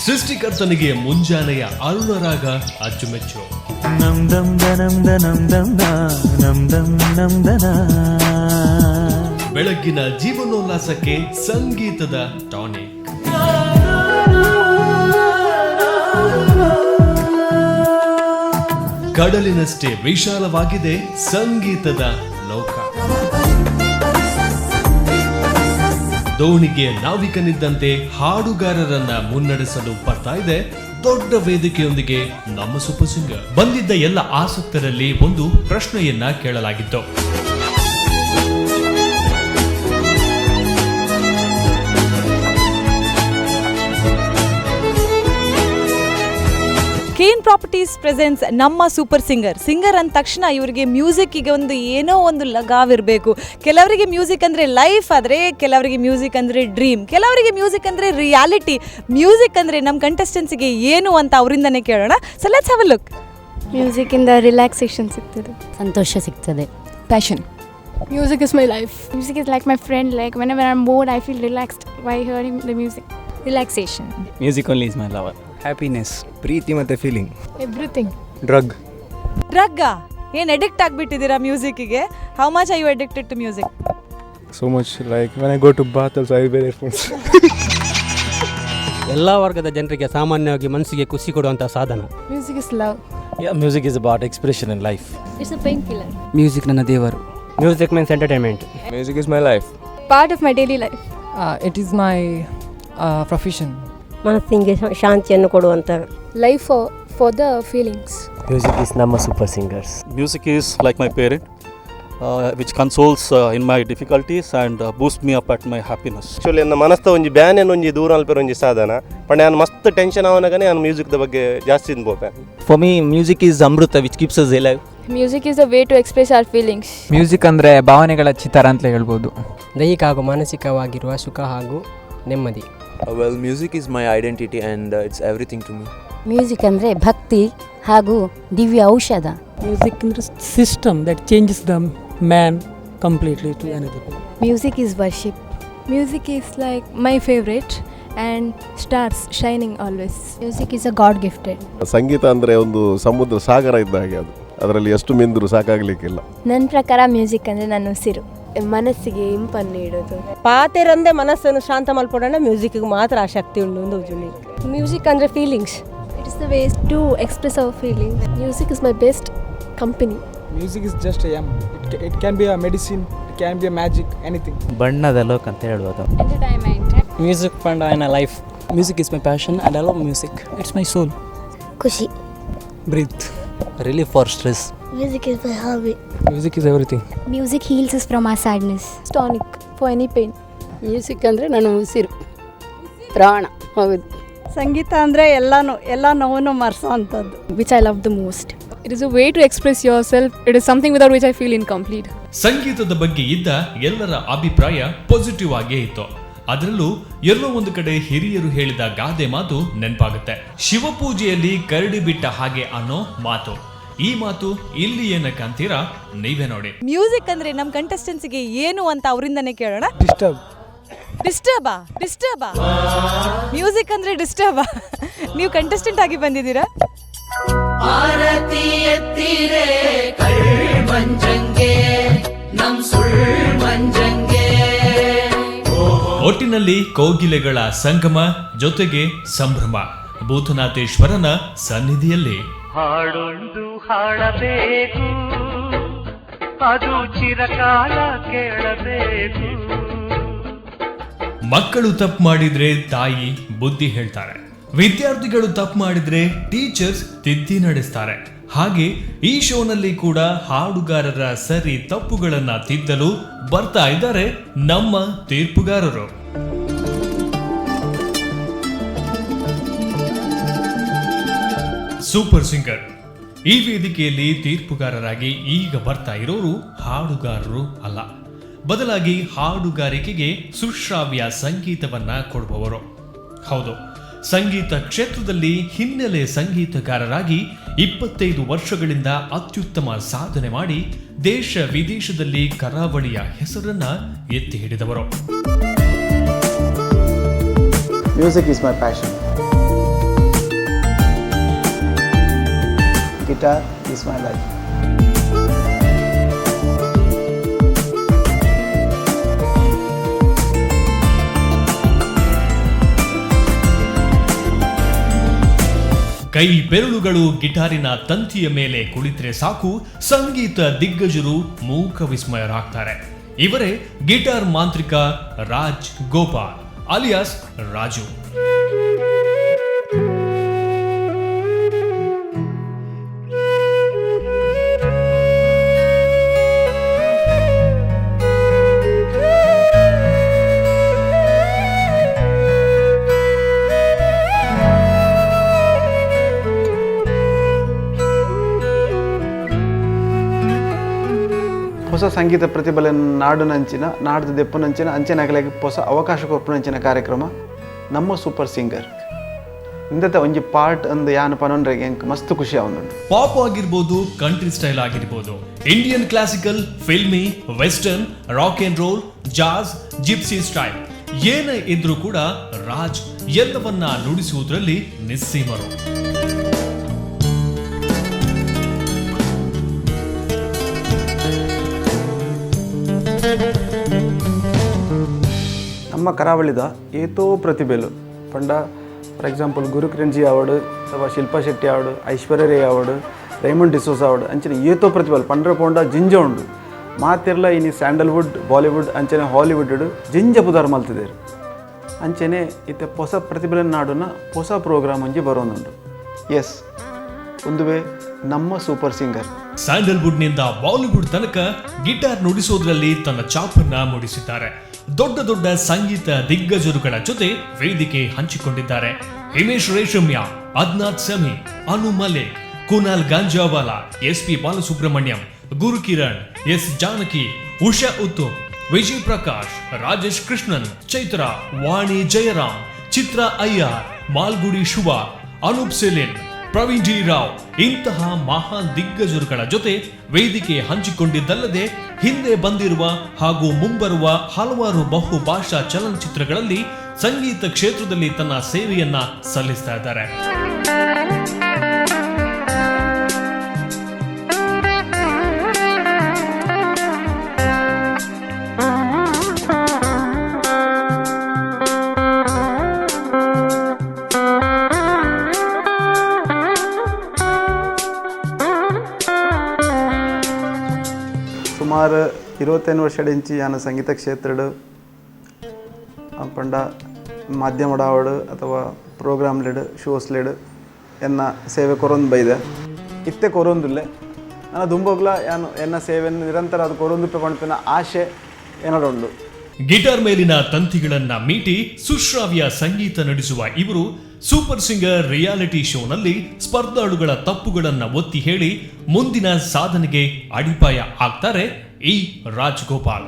ಸೃಷ್ಟಿಕರ್ತನಿಗೆ ಮುಂಜಾನೆಯ ಅರುಣರಾಗ ಅಚ್ಚುಮೆಚ್ಚು. ಬೆಳಗ್ಗಿನ ಜೀವನೋಲ್ಲಾಸಕ್ಕೆ ಸಂಗೀತದ ಟಾನಿಕ್. ಕಡಲಿನಷ್ಟೇ ವಿಶಾಲವಾಗಿದೆ ಸಂಗೀತದ ಲೋಕ. ದೋಣಿಗೆ ನಾವಿಕನಿದ್ದಂತೆ ಹಾಡುಗಾರರನ್ನ ಮುನ್ನಡೆಸಲು ಬರ್ತಾ ಇದೆ ದೊಡ್ಡ ವೇದಿಕೆಯೊಂದಿಗೆ ನಮ್ಮ ಸೂಪರ್ ಸಿಂಗರ್. ಬಂದಿದ್ದ ಎಲ್ಲ ಆಸಕ್ತರಲ್ಲಿ ಒಂದು ಪ್ರಶ್ನೆಯನ್ನ ಕೇಳಲಾಗಿತ್ತು. ಪ್ರಾಪರ್ಟೀಸ್ ಪ್ರೆಸೆನ್ಸ್ ನಮ್ಮ ಸೂಪರ್ ಸಿಂಗರ್ ಅಂದ ತಕ್ಷಣ ಇವರಿಗೆ ಮ್ಯೂಸಿಕ್ಕಿಗೆ ಒಂದು ಏನೋ ಒಂದು ಲಗಾವಿರಬೇಕು. ಕೆಲವರಿಗೆ ಮ್ಯೂಸಿಕ್ ಅಂದರೆ ಲೈಫ್ ಆದರೆ ಕೆಲವರಿಗೆ ಮ್ಯೂಸಿಕ್ ಅಂದರೆ ಡ್ರೀಮ್, ಕೆಲವರಿಗೆ ಮ್ಯೂಸಿಕ್ ಅಂದರೆ ರಿಯಾಲಿಟಿ. ಮ್ಯೂಸಿಕ್ ಅಂದರೆ ನಮ್ಮ ಕಂಟೆಸ್ಟೆನ್ಸಿಗೆ ಏನು ಅಂತ ಅವರಿಂದನೇ ಕೇಳೋಣ. So let's have a look. ಮ್ಯೂಸಿಕಿಂದ ರಿಲ್ಯಾಕ್ಸೇಷನ್ ಸಿಗ್ತದೆ, ಸಂತೋಷ ಸಿಗ್ತದೆ. Passion. Music is my life. Music is like my friend. Like whenever I'm bored, I feel relaxed by hearing the music. Relaxation. Music only is my lover. Happiness. ಪ್ರೀತಿ ಮತ್ತು ಫೀಲಿಂಗ್. Everything. ಡ್ರಗ್. ಡ್ರಗ್ಗಾ? ಏನು ಅಡಿಕ್ಟ್ ಆಗಿಬಿಟ್ಟಿದ್ದೀರಾ ಮ್ಯೂಸಿಕ್ಕಿಗೆ? How much are you addicted to music? So much like when I go to bath also I wear earphones. ಎಲ್ಲ ವರ್ಗದ ಜನರಿಗೆ ಸಾಮಾನ್ಯವಾಗಿ ಮನಸ್ಸಿಗೆ ಖುಷಿ ಕೊಡುವಂಥ ಸಾಧನ. Music is love. Yeah, music is about expression in life. It's a painkiller. Music ನನ್ನ ದೇವರು. Music means entertainment. Music is my life. Part of my daily life. It is my profession. ಮನಸ್ಸಿಗೆ ಶಾಂತಿಯನ್ನು ಕೊಡುವಂಥ. Life for the feelings. Music is ನಮ್ಮ super singers. Music is like my parent, which consoles in my difficulties and boosts me up at my happiness. Actually ನನ್ನ ಮನಸ್ಥ ಒಂಜಿ ಬ್ಯಾನೇನು ಒಂಜಿ ದೂರ ಅಲ್ಪೇರು ಒಂಜಿ ಸಾಧನ ಪಂಡ ನಾನು ಮಸ್ತ್ ಟೆನ್ಷನ್ ಅವನಾಗನೇ ನಾನು ಮ್ಯೂಸಿಕ್ದ ಬಗ್ಗೆ ಜಾಸ್ತಿ ತಿನ್ಬೋಪೆ. For me music is amrita which keeps us alive. Music is a way to express our feelings. Music ಅಂದರೆ ಭಾವನೆಗಳ ಚಿತ್ತಾರ ಅಂತ ಹೇಳ್ಬೋದು. ದೈಹಿಕ ಹಾಗೂ ಮಾನಸಿಕವಾಗಿರುವ ಸುಖ ಹಾಗೂ ನೆಮ್ಮದಿ. Well, music is my identity and it's everything to me. Music ಅಂದರೆ ಭಕ್ತಿ ಹಾಗೂ ದಿವ್ಯ ಔಷಧ. Music is a system that changes the man completely to another. Music is worship. Music is like my favorite and stars shining always. Music is a God gifted. ಸಂಗೀತ ಅಂದರೆ ಒಂದು ಸಮುದ್ರ ಸಾಗರ ಇದ್ದ ಹಾಗೆ ಅದು, ಅದರಲ್ಲಿ ಎಷ್ಟು ಮಿಂದ್ರು ಸಾಕಾಗಲಿಕ್ಕಿಲ್ಲ. ನನ್ನ ಪ್ರಕಾರ ಮ್ಯೂಸಿಕ್ ಅಂದರೆ ನನ್ನ ಉಸಿರು, ಮನಸ್ಸಿಗೆ ಇಂಪನ್ನು ನೀಡೋದು. ಪಾತೆರಂದೇ ಮನಸ್ಸನ್ನು ಶಾಂತ ಮಲ್ಪಡೋಣ ಮ್ಯೂಸಿಕ್ಗೆ ಮಾತ್ರ ಆ ಶಕ್ತಿ ಉಂಟು ಒಂದು ಉಜುನಿ. ಮ್ಯೂಸಿಕ್ ಅಂದರೆ feelings. It is the way to express our feelings. Music is my best company. Music is just a it can be a medicine, it can be a magic, anything. ಬಣ್ಣದ ಲೋಕ ಅಂತ ಹೇಳ್ಬೋದು. Entertainment. Music find in a life. Music is my passion and I love music. It's my soul. ಖುಷಿ. Breathe. Relief for stress. Music is my hobby. Music is everything. Music heals us from our sadness. Tonic for any pain. Music ಅಂದರೆ ನನ್ನ ಉಸಿರು, ಪ್ರಾಣ. ಹೌದು. ಸಂಗೀತ ಅಂದರೆ ಎಲ್ಲ ನೋವನ್ನು ಮರೆಸೋ ಅಂಥದ್ದು. Which I love the most. It is a way to express yourself. It is something without which I feel incomplete. ಸಂಗೀತದ ಬಗ್ಗೆ ಇದ್ದ ಎಲ್ಲರ ಅಭಿಪ್ರಾಯ ಪಾಸಿಟಿವ್ ಆಗೇ ಇತ್ತು. ಅದರಲ್ಲೂ ಎಲ್ಲೋ ಒಂದು ಕಡೆ ಹಿರಿಯರು ಹೇಳಿದ ಗಾದೆ ಮಾತು ನೆನಪಾಗುತ್ತೆ. ಶಿವಪೂಜೆಯಲ್ಲಿ ಕರಡಿ ಬಿಟ್ಟ ಹಾಗೆ ಅನ್ನೋ ಮಾತು. ಈ ಮಾತು ಇಲ್ಲಿ ಏನಕ್ಕಂತೀರಾ ನೀವೇ ನೋಡಿ. ಮ್ಯೂಸಿಕ್ ಅಂದರೆ ನಮ್ಮ ಕಂಟೆಸ್ಟೆನ್ಸಿಗೆ ಏನು ಅಂತ ಅವರಿಂದನೇ ಕೇಳೋಣ. ಡಿಸ್ಟರ್ಬಾ ಮ್ಯೂಸಿಕ್ ಅಂದರೆ ಡಿಸ್ಟರ್ಬಾ? ನೀವು ಕಂಟೆಸ್ಟೆಂಟ್ ಆಗಿ ಬಂದಿದ್ದೀರಾ? ಒಟ್ಟಿನಲ್ಲಿ ಕೋಗಿಲೆಗಳ ಸಂಗಮ ಜೊತೆಗೆ ಸಂಭ್ರಮ. ಭೂತನಾಥೇಶ್ವರನ ಸನ್ನಿಧಿಯಲ್ಲಿ ಹಾಡೊಂದು ಹಾಡಬೇಕು, ಅದು ಚಿರಕಾಲ ಕೇಳಬೇಕು. ಮಕ್ಕಳು ತಪ್ಪು ಮಾಡಿದ್ರೆ ತಾಯಿ ಬುದ್ಧಿ ಹೇಳ್ತಾರೆ, ವಿದ್ಯಾರ್ಥಿಗಳು ತಪ್ಪು ಮಾಡಿದ್ರೆ ಟೀಚರ್ಸ್ ತಿದ್ದಿ ನಡೆಸ್ತಾರೆ. ಹಾಗೆ ಈ ಶೋನಲ್ಲಿ ಕೂಡ ಹಾಡುಗಾರರ ಸರಿ ತಪ್ಪುಗಳನ್ನ ತಿದ್ದಲು ಬರ್ತಾ ಇದ್ದಾರೆ ನಮ್ಮ ತೀರ್ಪುಗಾರರು. ಸೂಪರ್ ಸಿಂಗರ್ ಈ ವೇದಿಕೆಯಲ್ಲಿ ತೀರ್ಪುಗಾರರಾಗಿ ಈಗ ಬರ್ತಾ ಇರೋರು ಹಾಡುಗಾರರು ಅಲ್ಲ, ಬದಲಾಗಿ ಹಾಡುಗಾರಿಕೆಗೆ ಸುಶ್ರಾವ್ಯ ಸಂಗೀತವನ್ನ ಕೊಡುವವರು. ಹೌದು, ಸಂಗೀತ ಕ್ಷೇತ್ರದಲ್ಲಿ ಹಿನ್ನೆಲೆ ಸಂಗೀತಗಾರರಾಗಿ 25 ವರ್ಷಗಳಿಂದ ಅತ್ಯುತ್ತಮ ಸಾಧನೆ ಮಾಡಿ ದೇಶ ವಿದೇಶದಲ್ಲಿ ಕರಾವಳಿಯ ಹೆಸರನ್ನ ಎತ್ತಿ ಹಿಡಿದವರು. Music is my passion. Guitar is my life. ಕೈ ಬೆರಳುಗಳು ಗಿಟಾರಿನ ತಂತಿಯ ಮೇಲೆ ಕುಳಿತರೆ ಸಾಕು, ಸಂಗೀತ ದಿಗ್ಗಜರು ಮೂಕ ವಿಸ್ಮಯರಾಗ್ತಾರೆ. ಇವರೇ ಗಿಟಾರ್ ಮಾಂತ್ರಿಕ ರಾಜ್ ಗೋಪಾಲ್ ಅಲಿಯಾಸ್ ರಾಜು. ಹೊಸ ಸಂಗೀತ ಪ್ರತಿಭೆ ನಾಡಿನಂಚಿನ ನಾಡ್ದು ದೆಪ್ಪುನಂಚಿನ ಅಂಚೆನಾಗಲಿಗೆ ಹೊಸ ಅವಕಾಶ ಕೊಪ್ಪುನಂಚಿನ ಕಾರ್ಯಕ್ರಮ ನಮ್ಮ ಸೂಪರ್ ಸಿಂಗರ್ ಇಂದത്തെ ಒಂಜಿ ಪಾರ್ಟ್ ಅಂದು ಯಾನು ಪನೊಂಡ್ರೆಗೆ ಎಂಕ್ ಮಸ್ತ್ ಖುಷಿ ಆವೊಂದುಂಡು. ಪಾಪ್ ಆಗಿರ್ಬೋದು, ಕಂಟ್ರಿ ಸ್ಟೈಲ್ ಆಗಿರ್ಬೋದು, Indian classical, filmi, western, rock and roll, jazz, gypsy style ಏನೇ ಇದ್ರೂ ಕೂಡ ರಾಜ್ ಎಲ್ಲವನ್ನ ನುಡಿಸುವುದರಲ್ಲಿ ನಿಸ್ಸೀಮರು. ನಮ್ಮ ಕರಾವಳಿದ ಏತೋ ಪ್ರತಿಭೆಲು ಪಂಡ ಫಾರ್ ಎಕ್ಸಾಂಪಲ್ ಗುರುಕಿರಣ್ ಜಿ ಆವಡು ಅಥವಾ ಶಿಲ್ಪಾ ಶೆಟ್ಟಿ ಆವಡು, ಐಶ್ವರ್ಯ ರೈ ಆವಡು, ರೈಮಂಡ್ ಡಿಸೋಸ್ ಆವಡು ಅಂಚನೆ ಏತೋ ಪ್ರತಿಭೆಲು ಪಂಡ್ರೆ ಪೋಂಡ ಜಿಂಜ ಉಂಡು ಮಾತಿರ್ಲ ಇನಿ ಸ್ಯಾಂಡಲ್ವುಡ್, ಬಾಲಿವುಡ್ ಅಂಚನೆ ಹಾಲಿವುಡ್ ಜಿಂಜ ಪುದಾರ್ ಮಲ್ತಿದ್ದೇರು. ಅಂಚನೆ ಇತ್ತೆ ಹೊಸ ಪ್ರತಿಭೆನ ನಾಡುನ ಹೊಸ ಪ್ರೋಗ್ರಾಮ್ ಒಂಜಿ ಬರೋನುಂಡು. ಎಸ್, ಒಂದುವೇ ನಮ್ಮ ಸೂಪರ್ ಸಿಂಗರ್. ಸ್ಯಾಂಡಲ್ವುಡ್ ನಿಂದ ಬಾಲಿವುಡ್ ತನಕ ಗಿಟಾರ್ ನುಡಿಸೋದ್ರಲ್ಲಿ ತನ್ನ ಚಾಪನ್ನ ಮೂಡಿಸಿದ್ದಾರೆ. ದೊಡ್ಡ ದೊಡ್ಡ ಸಂಗೀತ ದಿಗ್ಗಜರುಗಳ ಜೊತೆ ವೇದಿಕೆ ಹಂಚಿಕೊಂಡಿದ್ದಾರೆ. ಹಿಮೇಶ್ ರೇಷಮ್ಯ, ಅದ್ನಾಥ್ ಸಮಿ, ಅನು Malek, Kunal Ganjawala, SP Balasubrahmanyam, Gurukiran, S Janaki, Usha Uttam, Vijay Prakash, Rajesh Krishnan, Chaitra, ವಾಣಿ ಜಯರಾಮ್, ಚಿತ್ರ ಅಯ್ಯರ್, ಮಾಲ್ಗುಡಿ ಶುಭ, ಅನೂಪ್ ಸೆಲಿನ್, ಪ್ರವೀಣ್ ಡಿ ರಾವ್ ಇಂತಹ ಮಹಾನ್ ದಿಗ್ಗಜರುಗಳ ಜೊತೆ ವೇದಿಕೆ ಹಂಚಿಕೊಂಡಿದ್ದಲ್ಲದೆ ಹಿಂದೆ ಬಂದಿರುವ ಹಾಗೂ ಮುಂಬರುವ ಹಲವಾರು ಬಹುಭಾಷಾ ಚಲನಚಿತ್ರಗಳಲ್ಲಿ ಸಂಗೀತ ಕ್ಷೇತ್ರದಲ್ಲಿ ತನ್ನ ಸೇವೆಯನ್ನ ಸಲ್ಲಿಸ್ತಾ ಇದ್ದಾರೆ. ಸುಮಾರು 25 ವರ್ಷದಿಂಚಿ ಯಾನ ಸಂಗೀತ ಕ್ಷೇತ್ರಡು ಪಂಡ ಮಾಧ್ಯಮಡ ಆವಡು ಅಥವಾ ಪ್ರೋಗ್ರಾಮ್ ಲೆಡ್ ಶೋಸ್ ಲೆಡ್ ಎನ್ನ ಸೇವೆ ಕೊರೊಂದು ಬೈದೆ ಇತ್ತೆ ಕೊರೊಂದುಲ್ಲೆ ನಾನು ದುಂಬೋಗ್ಲ ಯಾನು ಎನ್ನ ಸೇವೆಯನ್ನು ನಿರಂತರ ಅದು ಕೊರೊಂದು ಪಣ್ಪಿನ ಆಶೆ ಏನಡುಂಡು. ಗಿಟಾರ್ ಮೇಲಿನ ತಂತಿಗಳನ್ನ ಮೀಟಿ ಸುಶ್ರಾವ್ಯ ಸಂಗೀತ ನಡೆಸುವ ಇವರು ಸೂಪರ್ ಸಿಂಗರ್ ರಿಯಾಲಿಟಿ ಶೋನಲ್ಲಿ ಸ್ಪರ್ಧಾಳುಗಳ ತಪ್ಪುಗಳನ್ನ ಒತ್ತಿ ಹೇಳಿ ಮುಂದಿನ ಸಾಧನೆಗೆ ಅಡಿಪಾಯ ಆಗ್ತಾರೆ ಈ ರಾಜ್ಗೋಪಾಲ್.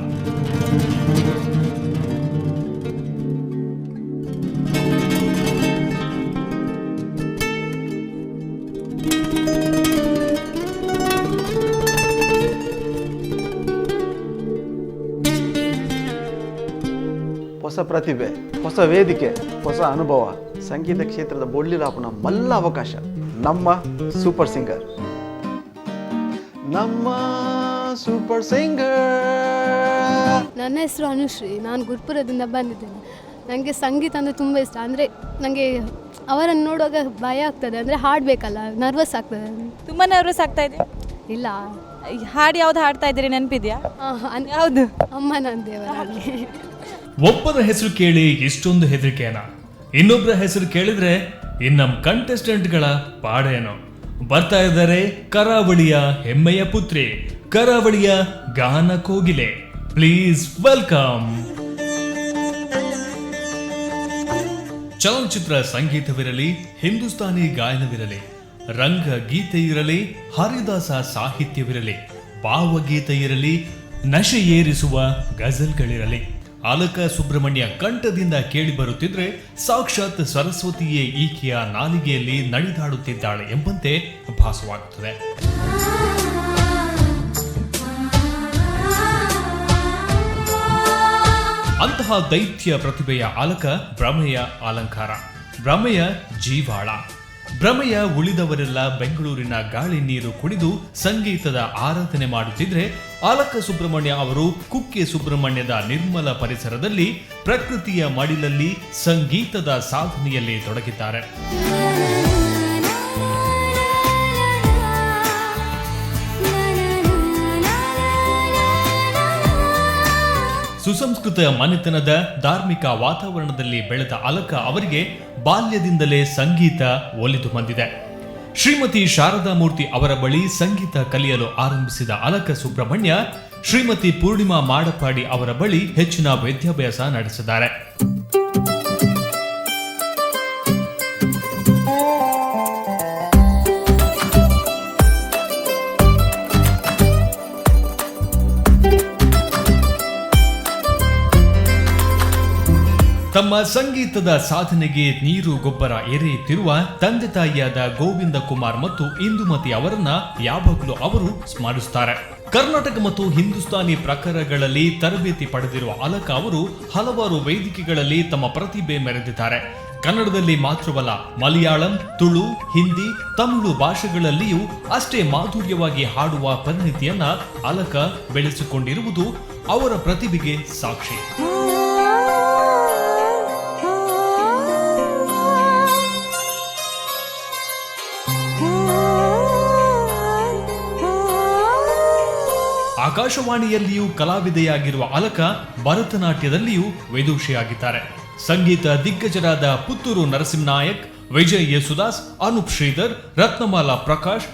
ಹೊಸ ಪ್ರತಿಭೆ, ಹೊಸ ವೇದಿಕೆ, ಹೊಸ ಅನುಭವ, ಸಂಗೀತ ಕ್ಷೇತ್ರದ ಬೊಳ್ಳಿಲಾಪನ ಮಲ್ಲ ಅವಕಾಶ ನಮ್ಮ ಸೂಪರ್ ಸಿಂಗರ್. ನಮ್ಮ ಸೂಪರ್ ಸಿಂಗರ್. ನನ್ನ ಹೆಸರು ಅನುಶ್ರೀ, ನಾನು ಗುರುಪುರದಿಂದ ಬಂದಿದ್ದೇನೆ. ನನಗೆ ಸಂಗೀತ ಅಂದರೆ ತುಂಬ ಇಷ್ಟ. ಅಂದರೆ ನನಗೆ ಅವರನ್ನು ನೋಡುವಾಗ ಭಯ ಆಗ್ತದೆ, ಅಂದರೆ ಹಾಡಬೇಕಲ್ಲ, ನರ್ವಸ್ ಆಗ್ತದೆ. ತುಂಬ ನರ್ವಸ್ ಆಗ್ತಾ ಇದೆ? ಇಲ್ಲ. ಹಾಡು ಯಾವ್ದು ಹಾಡ್ತಾ ಇದ್ದೀರಿ ನೆನಪಿದೆಯಾ? ಯಾವುದು? ಅಮ್ಮನ ದೇವರಾಗಿ. ಒಬ್ಬರ ಹೆಸರು ಕೇಳಿ ಇಷ್ಟೊಂದು ಹೆದರಿಕೆನ, ಇನ್ನೊಬ್ಬರ ಹೆಸರು ಕೇಳಿದ್ರೆ ಇನ್ನಮ್ ಕಂಟೆಸ್ಟೆಂಟ್ಗಳ ಪಾಡೇನೋ. ಬರ್ತಾ ಇದ್ದಾರೆ ಕರಾವಳಿಯ ಹೆಮ್ಮೆಯ ಪುತ್ರಿ, ಕರಾವಳಿಯ ಗಾನ ಕೋಗಿಲೆ. Please welcome. ಚಲನಚಿತ್ರ ಸಂಗೀತವಿರಲಿ, ಹಿಂದೂಸ್ತಾನಿ ಗಾಯನವಿರಲಿ, ರಂಗ ಗೀತೆ ಇರಲಿ, ಹರಿದಾಸ ಸಾಹಿತ್ಯವಿರಲಿ, ಭಾವಗೀತೆ ಇರಲಿ, ನಶೆ ಏರಿಸುವ ಗಜಲ್ಗಳಿರಲಿ, ಅಲಕ ಸುಬ್ರಹ್ಮಣ್ಯ ಕಂಠದಿಂದ ಕೇಳಿ ಬರುತ್ತಿದ್ರೆ ಸಾಕ್ಷಾತ್ ಸರಸ್ವತಿಯೇ ಈಕೆಯ ನಾಲಿಗೆಯಲ್ಲಿ ನಡೆದಾಡುತ್ತಿದ್ದಾಳೆ ಎಂಬಂತೆ ಭಾಸವಾಗುತ್ತದೆ. ಅಂತಹ ದೈತ್ಯ ಪ್ರತಿಭೆಯ ಅಲಕ ಭ್ರಮೆಯ ಅಲಂಕಾರ, ಭ್ರಮೆಯ ಜೀವಾಳ. ಭ್ರಮೆಯ ಉಳಿದವರೆಲ್ಲ ಬೆಂಗಳೂರಿನ ಗಾಳಿ ನೀರು ಕುಡಿದು ಸಂಗೀತದ ಆರಾಧನೆ ಮಾಡುತ್ತಿದ್ರೆ, ಅಲಕ ಸುಬ್ರಹ್ಮಣ್ಯ ಅವರು ಕುಕ್ಕೆ ಸುಬ್ರಹ್ಮಣ್ಯದ ನಿರ್ಮಲ ಪರಿಸರದಲ್ಲಿ ಪ್ರಕೃತಿಯ ಮಡಿಲಲ್ಲಿ ಸಂಗೀತದ ಸಾಧನೆಯಲ್ಲಿ ತೊಡಗಿದ್ದಾರೆ. ಸುಸಂಸ್ಕೃತ ಮನೆತನದ ಧಾರ್ಮಿಕ ವಾತಾವರಣದಲ್ಲಿ ಬೆಳೆದ ಅಲಕ ಅವರಿಗೆ ಬಾಲ್ಯದಿಂದಲೇ ಸಂಗೀತ ಒಲಿದು ಬಂದಿದೆ. ಶ್ರೀಮತಿ ಶಾರದಾ ಮೂರ್ತಿ ಅವರ ಬಳಿ ಸಂಗೀತ ಕಲಿಯಲು ಆರಂಭಿಸಿದ ಅಲಕ ಸುಬ್ರಹ್ಮಣ್ಯ ಶ್ರೀಮತಿ ಪೂರ್ಣಿಮಾ ಮಾಡಪಾಡಿ ಅವರ ಬಳಿ ಹೆಚ್ಚಿನ ವಿದ್ಯಾಭ್ಯಾಸ ನಡೆಸಿದ್ದಾರೆ. ತಮ್ಮ ಸಂಗೀತದ ಸಾಧನೆಗೆ ನೀರು ಗೊಬ್ಬರ ಎರೆಯುತ್ತಿರುವ ತಂದೆ ತಾಯಿಯಾದ ಗೋವಿಂದ ಕುಮಾರ್ ಮತ್ತು ಇಂದುಮತಿ ಅವರನ್ನ ಯಾವಾಗಲೂ ಅವರು ಸ್ಮರಿಸುತ್ತಾರೆ. ಕರ್ನಾಟಕ ಮತ್ತು ಹಿಂದೂಸ್ತಾನಿ ಪ್ರಕಾರಗಳಲ್ಲಿ ತರಬೇತಿ ಪಡೆದಿರುವ ಅಲಕ ಅವರು ಹಲವಾರು ವೇದಿಕೆಗಳಲ್ಲಿ ತಮ್ಮ ಪ್ರತಿಭೆ ಮೆರೆದಿದ್ದಾರೆ. ಕನ್ನಡದಲ್ಲಿ ಮಾತ್ರವಲ್ಲ, ಮಲಯಾಳಂ, ತುಳು, ಹಿಂದಿ, ತಮಿಳು ಭಾಷೆಗಳಲ್ಲಿಯೂ ಅಷ್ಟೇ ಮಾಧುರ್ಯವಾಗಿ ಹಾಡುವ ಪರಿಣಿತಿಯನ್ನ ಅಲಕ ಬೆಳೆಸಿಕೊಂಡಿರುವುದು ಅವರ ಪ್ರತಿಭೆಗೆ ಸಾಕ್ಷಿ. ಆಕಾಶವಾಣಿಯಲ್ಲಿಯೂ ಕಲಾವಿದೆಯಾಗಿರುವ ಅಲಕ ಭರತನಾಟ್ಯದಲ್ಲಿಯೂ ವಿದೂಷಿಯಾಗಿದ್ದಾರೆ. ಸಂಗೀತ ದಿಗ್ಗಜರಾದ ಪುತ್ತೂರು ನರಸಿಂಹನಾಯಕ್, ವಿಜಯ್ ಯೇಸುದಾಸ್, ಅನೂಪ್ ಶ್ರೀಧರ್, ರತ್ನಮಾಲಾ ಪ್ರಕಾಶ್,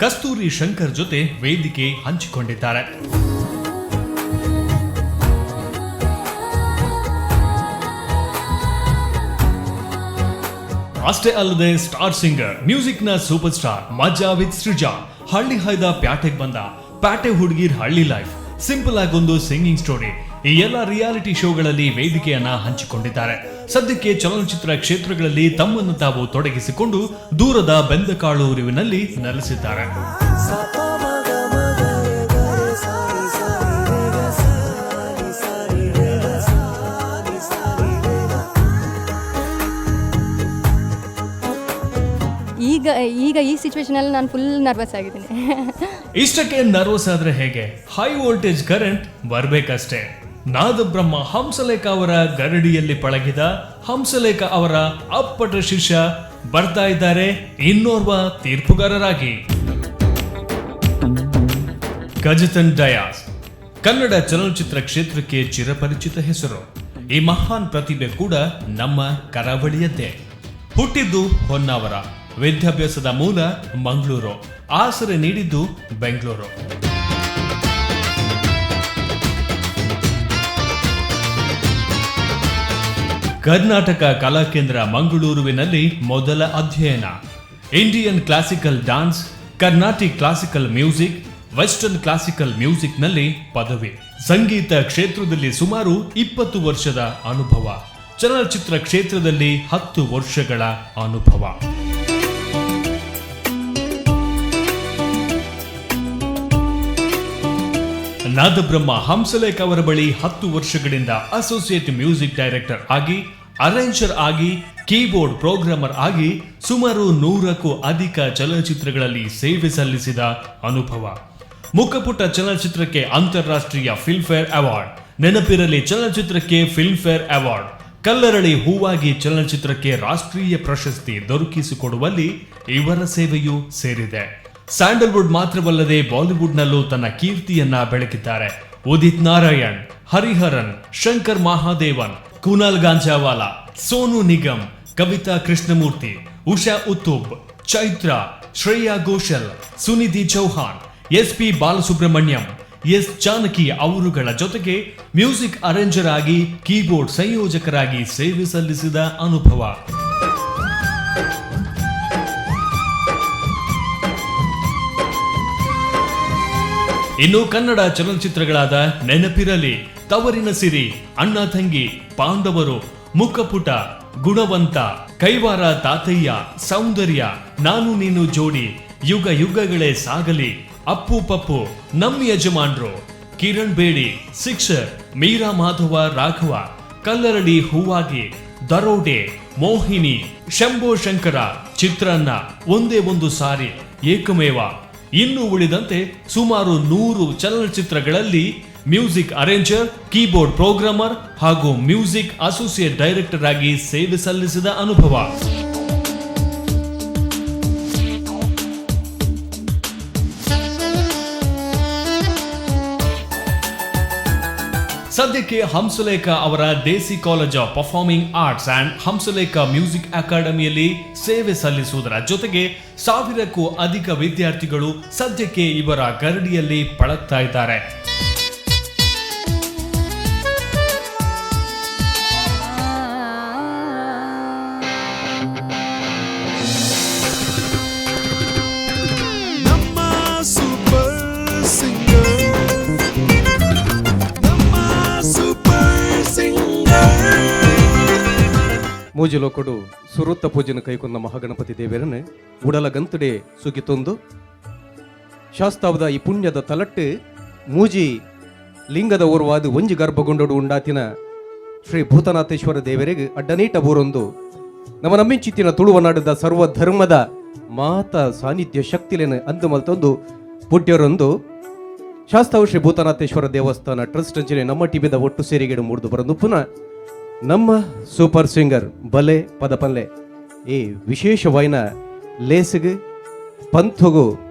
ಕಸ್ತೂರಿ ಶಂಕರ್ ಜೊತೆ ವೇದಿಕೆ ಹಂಚಿಕೊಂಡಿದ್ದಾರೆ. ಅಷ್ಟೇ ಅಲ್ಲದೆ ಸ್ಟಾರ್ ಸಿಂಗರ್, ಮ್ಯೂಸಿಕ್ ನ ಸೂಪರ್ ಸ್ಟಾರ್ ಮಜಾ ವಿತ್ ಸೃಜಾ, ಹಳ್ಳಿ ಹೈದ ಪ್ಯಾಟೆಗೆ ಬಂದ, ಪ್ಯಾಟೆ ಹುಡುಗಿರ್ ಹಳ್ಳಿ ಲೈಫ್, ಸಿಂಪಲ್ ಆಗೊಂದು ಸಿಂಗಿಂಗ್ ಸ್ಟೋರಿ, ಈ ಎಲ್ಲ ರಿಯಾಲಿಟಿ ಶೋಗಳಲ್ಲಿ ವೇದಿಕೆಯನ್ನ ಹಂಚಿಕೊಂಡಿದ್ದಾರೆ. ಸದ್ಯಕ್ಕೆ ಚಲನಚಿತ್ರ ಕ್ಷೇತ್ರಗಳಲ್ಲಿ ತಮ್ಮನ್ನು ತಾವು ತೊಡಗಿಸಿಕೊಂಡು ದೂರದ ಬೆಂದಕಾಳೂರಿನಲ್ಲಿ ನೆಲೆಸಿದ್ದಾರೆ. ಈಗ ಈ ಸಿಚುವೇಶನ್ ಅಲ್ಲಿ ನಾನು ಫುಲ್ ನರ್ವಸ್ ಆಗಿದ್ದೀನಿ. ಇಷ್ಟಕ್ಕೆ ನರ್ವಸ್ ಆದ್ರೆ ಹೇಗೆ? ಹೈ ವೋಲ್ಟೇಜ್ ಕರೆಂಟ್ ಬರ್ಬೇಕಷ್ಟೇ. ನಾದಬ್ರಹ್ಮ ಹಂಸಲೇಖ ಅವರ ಗರಡಿಯಲ್ಲಿ ಪಳಗಿದ ಹಂಸಲೇಖ ಅವರ ಅಪ್ಪಟ ಶಿಷ್ಯ ಬರ್ತಾ ಇದ್ದಾರೆ ಇನ್ನೋರ್ವ ತೀರ್ಪುಗಾರರಾಗಿ. ಗಜತನ್ ಡಯಾಸ್ ಕನ್ನಡ ಚಲನಚಿತ್ರ ಕ್ಷೇತ್ರಕ್ಕೆ ಚಿರಪರಿಚಿತ ಹೆಸರು. ಈ ಮಹಾನ್ ಪ್ರತಿಭೆ ಕೂಡ ನಮ್ಮ ಕರಾವಳಿಯದ್ದೇ. ಹುಟ್ಟಿದ್ದು ಹೊನ್ನಾವರ, ವಿದ್ಯಾಭ್ಯಾಸದ ಮೂಲ ಮಂಗಳೂರು, ಆಸರೆ ನೀಡಿದ್ದು ಬೆಂಗಳೂರು. ಕರ್ನಾಟಕ ಕಲಾಕೇಂದ್ರ ಮಂಗಳೂರುವಿನಲ್ಲಿ ಮೊದಲ ಅಧ್ಯಯನ, Indian classical dance, Carnatic classical music, western classical ಮ್ಯೂಸಿಕ್ನಲ್ಲಿ ಪದವಿ. ಸಂಗೀತ ಕ್ಷೇತ್ರದಲ್ಲಿ ಸುಮಾರು 20 ವರ್ಷದ ಅನುಭವ, ಚಲನಚಿತ್ರ ಕ್ಷೇತ್ರದಲ್ಲಿ 10 ವರ್ಷಗಳ ಅನುಭವ. ನಾದಬ್ರಹ್ಮ ಹಂಸಲೇಖ ಅವರ ಬಳಿ 10 ವರ್ಷಗಳಿಂದ ಅಸೋಸಿಯೇಟ್ ಮ್ಯೂಸಿಕ್ ಡೈರೆಕ್ಟರ್ ಆಗಿ, ಅರೇಂಜರ್ ಆಗಿ, ಕೀಬೋರ್ಡ್ ಪ್ರೋಗ್ರಾಮರ್ ಆಗಿ ಸುಮಾರು 100ಕ್ಕೂ ಅಧಿಕ ಚಲನಚಿತ್ರಗಳಲ್ಲಿ ಸೇವೆ ಸಲ್ಲಿಸಿದ ಅನುಭವ. ಮುಖಪುಟ ಚಲನಚಿತ್ರಕ್ಕೆ ಅಂತಾರಾಷ್ಟ್ರೀಯ ಫಿಲ್ಮ್ಫೇರ್ ಅವಾರ್ಡ್, ನೆನಪಿರಲಿ ಚಲನಚಿತ್ರಕ್ಕೆ ಫಿಲ್ಮ್ಫೇರ್ ಅವಾರ್ಡ್, ಕಲ್ಲರಳಿ ಹೂವಾಗಿ ಚಲನಚಿತ್ರಕ್ಕೆ ರಾಷ್ಟ್ರೀಯ ಪ್ರಶಸ್ತಿ ದೊರಕಿಸಿಕೊಡುವಲ್ಲಿ ಇವರ ಸೇವೆಯೂ ಸೇರಿದೆ. ಸ್ಯಾಂಡಲ್ವುಡ್ ಮಾತ್ರವಲ್ಲದೆ ಬಾಲಿವುಡ್ನಲ್ಲೂ ತನ್ನ ಕೀರ್ತಿಯನ್ನ ಬೆಳಗಿದ್ದಾರೆ. ಉದಿತ್ ನಾರಾಯಣ್, ಹರಿಹರನ್, ಶಂಕರ್ ಮಹಾದೇವನ್, ಕುನಾಲ್ ಗಾಂಜಾವಾಲಾ, ಸೋನು ನಿಗಮ್, ಕವಿತಾ ಕೃಷ್ಣಮೂರ್ತಿ, ಉಷಾ ಉತ್ತುಬ್, ಚೈತ್ರ, ಶ್ರೇಯಾ ಘೋಷಲ್, ಸುನಿಧಿ ಚೌಹಾನ್, SP ಬಾಲಸುಬ್ರಹ್ಮಣ್ಯಂ, S ಜಾನಕಿ ಅವರುಗಳ ಜೊತೆಗೆ ಮ್ಯೂಸಿಕ್ ಅರೇಂಜರ್ ಆಗಿ, ಕೀಬೋರ್ಡ್ ಸಂಯೋಜಕರಾಗಿ ಸೇವೆ ಸಲ್ಲಿಸಿದ ಅನುಭವ. ಇನ್ನು ಕನ್ನಡ ಚಲನಚಿತ್ರಗಳಾದ ನೆನಪಿರಲಿ, ತವರಿನ ಸಿರಿ, ಅಣ್ಣ ತಂಗಿ, ಪಾಂಡವರು, ಮುಖಪುಟ, ಗುಣವಂತ, ಕೈವಾರ ತಾತಯ್ಯ, ಸೌಂದರ್ಯ, ನಾನು ನೀನು ಜೋಡಿ, ಯುಗ ಯುಗಗಳೇ ಸಾಗಲಿ, ಅಪ್ಪು ಪಪ್ಪು, ನಮ್ಮ ಯಜಮಾನ್ರು, ಕಿರಣ್ ಬೇಡಿ, ಶಿಕ್ಷರ್, ಮೀರಾ ಮಾಧವ ರಾಘವ, ಕಲ್ಲರಳಿ ಹೂವಾಗಿ, ದರೋಡೆ, ಮೋಹಿನಿ, ಶಂಭೋ ಶಂಕರ, ಚಿತ್ರಾನ್ನ, ಒಂದೇ ಒಂದು ಸಾರಿ, ಏಕಮೇವ, ಇನ್ನು ಉಳಿದಂತೆ ಸುಮಾರು 100 ಚಲನಚಿತ್ರಗಳಲ್ಲಿ ಮ್ಯೂಸಿಕ್ ಅರೇಂಜರ್, ಕೀಬೋರ್ಡ್ ಪ್ರೋಗ್ರಾಮರ್ ಹಾಗೂ ಮ್ಯೂಸಿಕ್ ಅಸೋಸಿಯೇಟ್ ಡೈರೆಕ್ಟರ್ ಆಗಿ ಸೇವೆ ಸಲ್ಲಿಸಿದ ಅನುಭವ. ಸದ್ಯಕ್ಕೆ ಹಂಸಲೇಖ ಅವರ Desi college of performing arts and Hamsalekha music ಅಕಾಡೆಮಿಯಲ್ಲಿ ಸೇವೆ ಸಲ್ಲಿಸುವುದರ ಜೊತೆಗೆ 1000ಕ್ಕೂ ಅಧಿಕ ವಿದ್ಯಾರ್ಥಿಗಳು ಸದ್ಯಕ್ಕೆ ಇವರ ಗರಡಿಯಲ್ಲಿ ಪಳಗ್ತಾ ಇದ್ದಾರೆ. ಮೂಜುಲೋಕೊಡು ಸುರುತ್ತ ಪೂಜೆನ ಕೈಕೊಂಡ ಮಹಾಗಣಪತಿ ದೇವರನ್ನು ಉಡಲ ಗಂತುಡೆ ಸುಗಿತೊಂದು ಶಾಸ್ತಾವದ ಈ ಪುಣ್ಯದ ತಲಟ್ಟು ಮೂಜಿ ಲಿಂಗದ ಓರ್ವಾದು ಒಂಜಿ ಗರ್ಭಗೊಂಡೋಡು ಉಂಡಾತಿನ ಶ್ರೀ ಭೂತನಾಥೇಶ್ವರ ದೇವರಿಗೆ ಅಡ್ಡನೀಟ ಊರೊಂದು ನಮ್ಮ ನಂಬಿಂಚಿತ್ತಿನ ತುಳುವನಾಡದ ಸರ್ವ ಧರ್ಮದ ಮಾತ ಸಾನ್ನಿಧ್ಯ ಶಕ್ತಿಲೇನು ಅಂದು ಮಲ್ತೊಂದು ಪುಟ್ಯರೊಂದು ಶಾಸ್ತಾವು ಶ್ರೀ ಭೂತನಾಥೇಶ್ವರ ದೇವಸ್ಥಾನ ಟ್ರಸ್ಟ್ ಅಂಚನೆ ನಮ್ಮ ಟಿವಿದ ಒಟ್ಟು ಸೇರಿಗೆಡು ಮೂಡ್ದು ಬರೋದು ಪುನಃ ನಮ್ಮ ಸೂಪರ್ ಸಿಂಗರ್ ಬಲೆ ಪದಪಲ್ಲೆ ಈ ವಿಶೇಷವಾಯಿನ ಲೇಸಿಗೆ ಪಂಥುಗು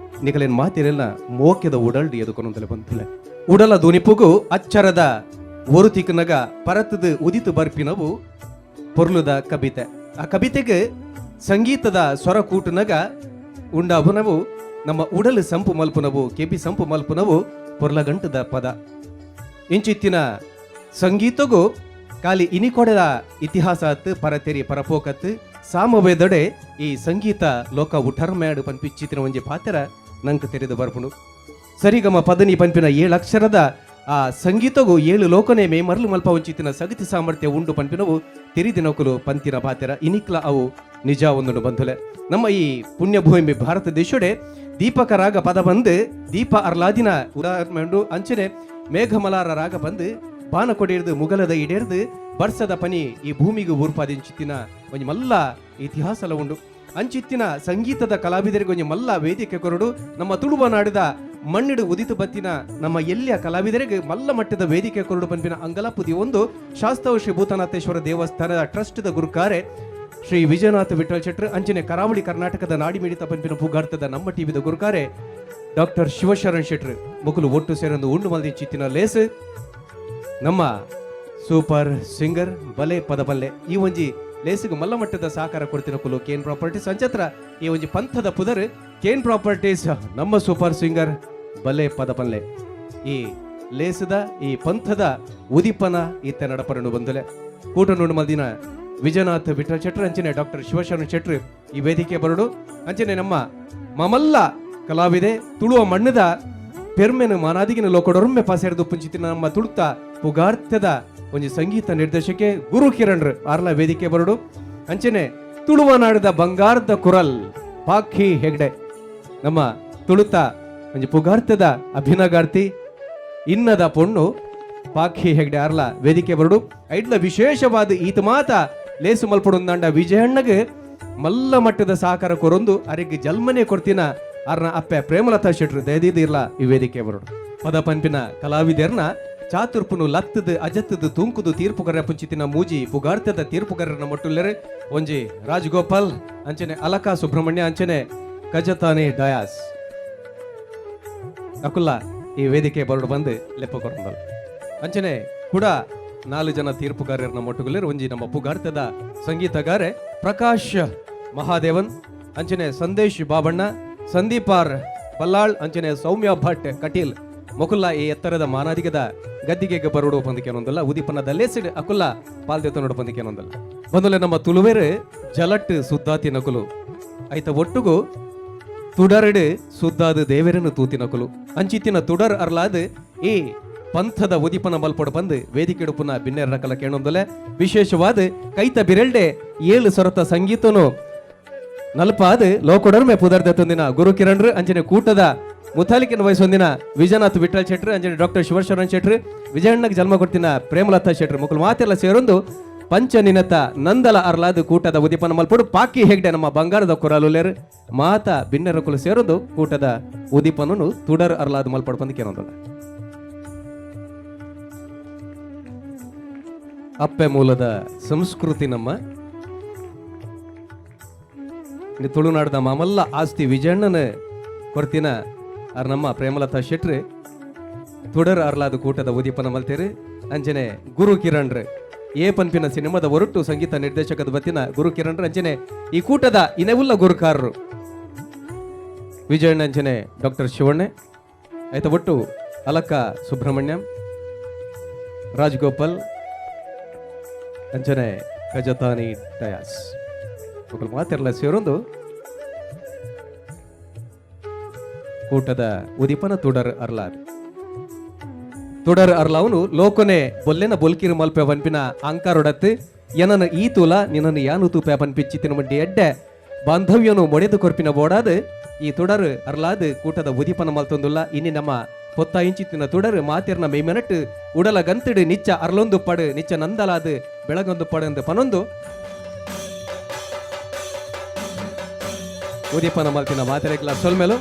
ನಿಕಲೇನು ಮಾತಿರೆಲ್ಲ ಮೋಕ್ಯದ ಉಡಲ್ಡಿ ಎದುಕೊಂದಲೆ ಬಂತಲೆ ಉಡಲ ದುನಿಪುಗು ಅಚ್ಚರದ ಒರುತಿಕನಗ ಪರತದ ಉದಿತು ಬರ್ಪಿನವು ಪೊರ್ಲುದ ಕವಿತೆ ಆ ಕವಿತೆಗೆ ಸಂಗೀತದ ಸ್ವರ ಕೂಟನಗ ಉಂಡ ಅಭುನವು ನಮ್ಮ ಉಡಲು ಸಂಪು ಮಲ್ಪುನವು ಕೆಪಿ ಸಂಪು ಮಲ್ಪುನವು ಪೊರ್ಲಗಂಟದ ಪದ ಇಂಚಿತ್ತಿನ ಸಂಗೀತಗೂ ಕಾಲಿ ಇನಿಕೊಡೆದ ಇತಿಹಾಸ ಅತ್ತು ಪರತೆರಿ ಪರಪೋಕತ್ತು ಸಾಮವೇದೊಡೆ ಈ ಸಂಗೀತ ಲೋಕ ಉಠರ್ಮ್ಯಾಡು ಪನ್ಪಿಚ್ಚಿತ್ತಿನ ಒಂಜಿ ಪಾತ್ರ ನಂಗೆ ತೆರೆದು ಬರ್ಪುನು ಸರಿಗಮ ಪದನಿ ಪಂಪಿನ 7 ಅಕ್ಷರದ ಆ ಸಂಗೀತಗೂ 7 ಲೋಕನೇ ಮೇ ಮರಳು ಮಲ್ಪ ಒಂಚಿತ್ತಿನ ಸಗತಿ ಸಾಮರ್ಥ್ಯ ಉಂಡು ಪಂಪಿನವು ತಿರಿದಿನಕುಲು ಪಂತಿನ ಪಾತ್ರ ಇನಿಕ್ಲ ಅವು ನಿಜ ಒಂದು ಬಂಧುಲೆ ನಮ್ಮ ಈ ಪುಣ್ಯಭೂಮಿ ಭಾರತ ದೇಶಡೆ ದೀಪಕ ರಾಗ ಪದ ಬಂದು ದೀಪ ಅರ್ಲಾದಿನ ಉದಾಹರಣೆ ಅಂಚನೆ ಮೇಘಮಲಾರ ರಾಗ ಬಂದು ಬಾನ ಕೊಡಿರ್ದು ಮುಗಲದ ಇಡೇರ್ದು ಬರ್ಸದ ಪನಿ ಈ ಭೂಮಿಗೂ ಊರ್ಪಾದಿಂಚಿತ್ತಿನ ಒಂಜಿ ಮಲ್ಲ ಇತಿಹಾಸಲ ಉಂಡು ಅಂಚಿತ್ತಿನ ಸಂಗೀತದ ಕಲಾವಿದರಿಗೆ ಒಂಜಿ ಮಲ್ಲ ವೇದಿಕೆ ಕೊರಡು ನಮ್ಮ ತುಳುವ ನಾಡಿದ ಮಣ್ಣಿಡು ಉದಿತು ಬತ್ತಿನ ನಮ್ಮ ಎಲ್ಲಿಯ ಕಲಾವಿದರಿಗೆ ಮಲ್ಲ ಮಟ್ಟದ ವೇದಿಕೆ ಕೊರಡು ಪಂಪಿನ ಅಂಗಲಪುದಿ ಒಂದು ಶಾಸ್ತಾವ ಶ್ರೀ ಭೂತನಾಥೇಶ್ವರ ದೇವಸ್ಥಾನದ ಟ್ರಸ್ಟ್ದ ಗುರುಕಾರೆ ಶ್ರೀ ವಿಜಯನಾಥ ವಿಠಲ್ ಶೆಟ್ರ್ ಅಂಚನೆ ಕರಾವಳಿ ಕರ್ನಾಟಕದ ನಾಡಿ ಮಿಡಿತ ಪಂಪಿನ ಪುಗಾರ್ತದ ನಮ್ಮ ಟಿವಿದ ಗುರುಕಾರೆ ಡಾಕ್ಟರ್ ಶಿವಶರಣ್ ಶೆಟ್ರ್ ಮುಕುಲು ಒಟ್ಟು ಸೇರೊಂದು ಉಂಡು ಮಲ್ದಿ ಚಿತ್ತಿನ ಲೇಸ್ ನಮ್ಮ ಸೂಪರ್ ಸಿಂಗರ್ ಬಲೆ ಪದಬಲ್ಲೆ ಈ ಒಂಜಿ ಲೇಸಿಗೆ ಮಲ್ಲ ಮಟ್ಟದ ಸಹಕಾರ ಕೊಡ್ತಿನ ಕುಲು ಕೇನ್ ಪ್ರಾಪರ್ಟೀಸ್ ಅಂಚತ್ರ ಈ ಒಂಜಿ ಪಂಥದ ಪುದರ್ ಕೇನ್ ಪ್ರಾಪರ್ಟೀಸ್ ನಮ್ಮ ಸೂಪರ್ ಸಿಂಗರ್ ಬಲೆ ಪದಬಲ್ಲೆ ಈ ಲೇಸದ ಈ ಪಂಥದ ಉದಿಪನ ಈತ ನಡಪರನು ಬಂದಲೆ ಕೂಟ ನೋಡು ಮಲ್ದಿನ ವಿಜಯನಾಥ್ ವಿಠಲ್ ಶೆಟ್ರ್ ಅಂಚನೆ ಡಾಕ್ಟರ್ ಶಿವಶರಣ್ ಶೆಟ್ರ್ ಈ ವೇದಿಕೆ ಬರಡು ಅಂಚನೆ ನಮ್ಮ ಮಮಲ್ಲ ಕಲಾವಿದೆ ತುಳುವ ಮಣ್ಣದ ಪೆರ್ಮೆನು ಮಾನಾದಿಗಿನ ಲೋಕಡೊರ್ಮೆ ಪಾಸೆರದು ಪುಂಚಿತಿನ ನಮ್ಮ ತುಳುತ ಪುಗಾರ್ಥದ ಒಂಜಿ ಸಂಗೀತ ನಿರ್ದೇಶಕೆ ಗುರು ಕಿರಣ್ ಆರ್ಲ ವೇದಿಕೆ ಬರಡು ಅಂಚನೆ ತುಳುವ ನಾಡಿದ ಬಂಗಾರದ ಕುರಲ್ ಪಾಖಿ ಹೆಗ್ಡೆ ನಮ್ಮ ತುಳುತ ಒಂಜಿ ಪುಗಾರ್ಥದ ಅಭಿನಗಾರ್ತಿ ಇನ್ನದ ಪೊಣ್ಣು ಪಾಖಿ ಹೆಗ್ಡೆ ಆರ್ಲ ವೇದಿಕೆ ಬರಡು ಐಡ್ಲ ವಿಶೇಷವಾದ ಈತ ಮಾತ ಲೇಸು ಮಲ್ಪಡೊಂದಾಂಡ ವಿಜಯಣ್ಣಗೆ ಮಲ್ಲ ಮಟ್ಟದ ಸಹಕಾರ ಕೊರೊಂದು ಅರೆಗೆ ಜಲ್ಮನೆ ಕೊಡ್ತಿನ ಅರ್ನ ಅಪ್ಪೆ ಪ್ರೇಮಲತಾ ಶೆಟ್ರು ದಯದಿದಿರ್ಲ ಈ ವೇದಿಕೆ ಬರಡು ಪದ ಪಂಪಿನ ಕಲಾವಿದರ್ನ ಚಾತುರ್ಪುನು ಲತ್ತದ ಅಜತ್ತದ ತುಂಕುದು ತೀರ್ಪುಗಾರ ಪುಂಚಿತಿನ ಮೂಜಿ ಪುಗಾರ್ಥದ ತೀರ್ಪುಗಾರನ ಮಟ್ಟುಲ್ಲರೆ ಒಂಜಿ ರಾಜಗೋಪಾಲ್ ಅಂಚನೆ ಅಲಕಾ ಸುಬ್ರಹ್ಮಣ್ಯ ಅಂಚನೆ ಕಜತಾನೆ ಡಯಾಸ್ ಅಕುಲ್ಲ ಈ ವೇದಿಕೆ ಬರಡು ಬಂದು ಲೆಪ್ಪ ಕೊರಂದಲ್ಲ ಅಂಚನೆ ಕೂಡ 4 ಜನ ತೀರ್ಪುಗಾರರನ್ನ ಮೊಟ್ಟುಗುಲ್ಲರು ಒಂಜಿ ನಮ್ಮ ಪುಗಾರ್ಥದ ಸಂಗೀತಗಾರೆ ಪ್ರಕಾಶ್ ಮಹಾದೇವನ್ ಅಂಚನೆ ಸಂದೇಶ್ ಬಾಬಣ್ಣ ಸಂದೀಪಾರ್ ಪಲ್ಲಾಳ್ ಅಂಚನೆ ಸೌಮ್ಯ ಭಟ್ ಕಟೀಲ್ ಮೊಕುಲ್ಲ ಈ ಎತ್ತರದ ಮಾನಾದಿಗದ ಗದ್ದಿಗೆಗೆ ಬರೋಡು ಪಂದಿಕೇನೊಂದಲ್ಲ ಉದಿಪನ ಲೇಸಿಡ್ ಅಕುಲ್ಲ ಪಾಲ್ದೆತ ನೋಡು ಪಂದಿಕೇನೊಂದಲ್ಲ ಬಂದಲೆ ನಮ್ಮ ತುಳುವೇರು ಜಲಟ್ ಸುದ್ದಾತಿ ನಕುಲು ಐತ ಒಟ್ಟುಗು ತುಡರಡು ಸುದ್ದಾದ ದೇವರನ್ನು ತೂತಿ ನಕುಲು ಅಂಚಿತ್ತಿನ ತುಡರ್ ಅರ್ಲಾದ್ ಈ ಪಂಥದ ಉದಿಪನ ಮಲ್ಪೊಡು ಬಂದು ವೇದಿಕೆ ಪುನಃ ಬಿನ್ನೆರ ಕಲ ಕೇಳೊಂದಲೆ ವಿಶೇಷವಾದ ಕೈತ ಬಿರಲ್ಡೆ 7 ಸೊರತ ಸಂಗೀತನು ನಲ್ಪಾದ ಲೋಕೊಡರ್ಮೆ ಪುದರ್ದ ತಂದಿನ ಗುರು ಕಿರಣ್ ಅಂಚನೆ ಕೂಟದ ಮುತಾಲಿಕೆನ ವಯಸ್ಸೊಂದಿನ ವಿಜಯನಾಥ್ ವಿಠಲ್ ಶೆಟ್ರ್ ಅಂಚನೆ ಡಾಕ್ಟರ್ ಶಿವಶರಣ್ ಶೆಟ್ರ್ ವಿಜಯಣ್ಣಗೆ ಜನ್ಮ ಕೊಡ್ತಿನ ಪ್ರೇಮಲತಾ ಶೆಟ್ರ್ ಮುಕ್ಕಳು ಮಾತೆಲ್ಲ ಸೇರೊಂದು ಪಂಚನಿನತ ನಂದಲ ಅರ್ಲಾದ ಕೂಟದ ಉದಿಪನ ಮಲ್ಪೊಡು ಪಾಕಿ ಹೆಗ್ಡೆ ನಮ್ಮ ಬಂಗಾರದ ಕುರಾಲುಲೇರ್ ಮಾತ ಬಿನ್ನೆರ ಕುಲು ಸೇರೊಂದು ಕೂಟದ ಉದಿಪನನು ತುಡರ್ ಅರ್ಲಾದ ಮಲ್ಪೊಡು ಬಂದಿಕೇನೊಂದಲ್ಲ ಅಪ್ಪೆ ಮೂಲದ ಸಂಸ್ಕೃತಿ ನಮ್ಮ ತುಳುನಾಡದ ಮಾಮಲ್ಲ ಆಸ್ತಿ ವಿಜಯಣ್ಣನ ಕೊಡ್ತಿನ ಅರ್ ನಮ್ಮ ಪ್ರೇಮಲತಾ ಶೆಟ್ರ್ ತುಡರ್ ಅರ್ಲಾದ ಕೂಟದ ಉದಿಪನ ಮಲ್ತೇರು ಅಂಚನೆ ಗುರು ಕಿರಣ್ ಏ ಪನ್ಪಿನ ಸಿನಿಮಾದ ಹೊರಟು ಸಂಗೀತ ನಿರ್ದೇಶಕದ ಬತ್ತಿನ ಗುರು ಕಿರಣ್ ಅಂಚನೆ ಈ ಕೂಟದ ಇನೆವುಲ್ಲ ಗುರುಕಾರರು ವಿಜಯಣ್ಣ ಅಂಚನೆ ಡಾಕ್ಟರ್ ಶಿವಣ್ಣೆ ಆಯ್ತ ಒಟ್ಟು ಅಲಕ್ಕ ಸುಬ್ರಹ್ಮಣ್ಯಂ ರಾಜಗೋಪಾಲ್ ಅಂಚನೆ ಕಜತಾನಿ ಡಯಾಸ್ ಮಾತೆಲ್ಲ ಸೇರೊಂದು ಕೂಟದ ಉದಿಪನ ತುಡರ್ ಅರ್ಲಾದ್ ತುಡರ್ ಅರ್ಲಾವನು ಲೋಕನೆ ಬೊಲ್ಲೆನ ಬೊಲ್ಕಿರು ಮಲ್ಪೆ ವನ್ಪಿನ ಅಂಕಾರೊಡತ್ತು ಎನನ ಈ ತೂಲ ನಿನ್ನನ್ನು ಯಾನು ತೂಪೆ ಪನ್ಪಿಚ್ಚಿತ್ತಿನ ಮಂಡಿ ಎಡ್ಡೆ ಬಾಂಧವ್ಯನು ಮೊಡೆದು ಕೊರ್ಪಿನ ಬೋಡಾದು ಈ ತುಡರು ಅರ್ಲಾದು ಕೂಟದ ಉದಿಪನ ಮಲ್ತೊಂದುಲ್ಲ ಇನ್ನಿ ನಮ್ಮ ಪೊತ್ತ ಇಂಚಿತ್ತಿನ ತುಡರು ಮಾತಿರ್ನ ಮೈಮೆನಟ್ಟು ಉಡಲ ಗಂತಿಡು ನಿಚ್ಚ ಅರ್ಲೊಂದು ಪಡು ನಿಚ್ಚ ನಂದಲಾದು ಬೆಳಗೊಂದು ಪಡು ಎಂದು ಪನೊಂದು ಉದೀಪನ ಮಲ್ತಿನ ಮಾತೆರೆಗ್ಲ ಸೊಲ್ಮೇಲು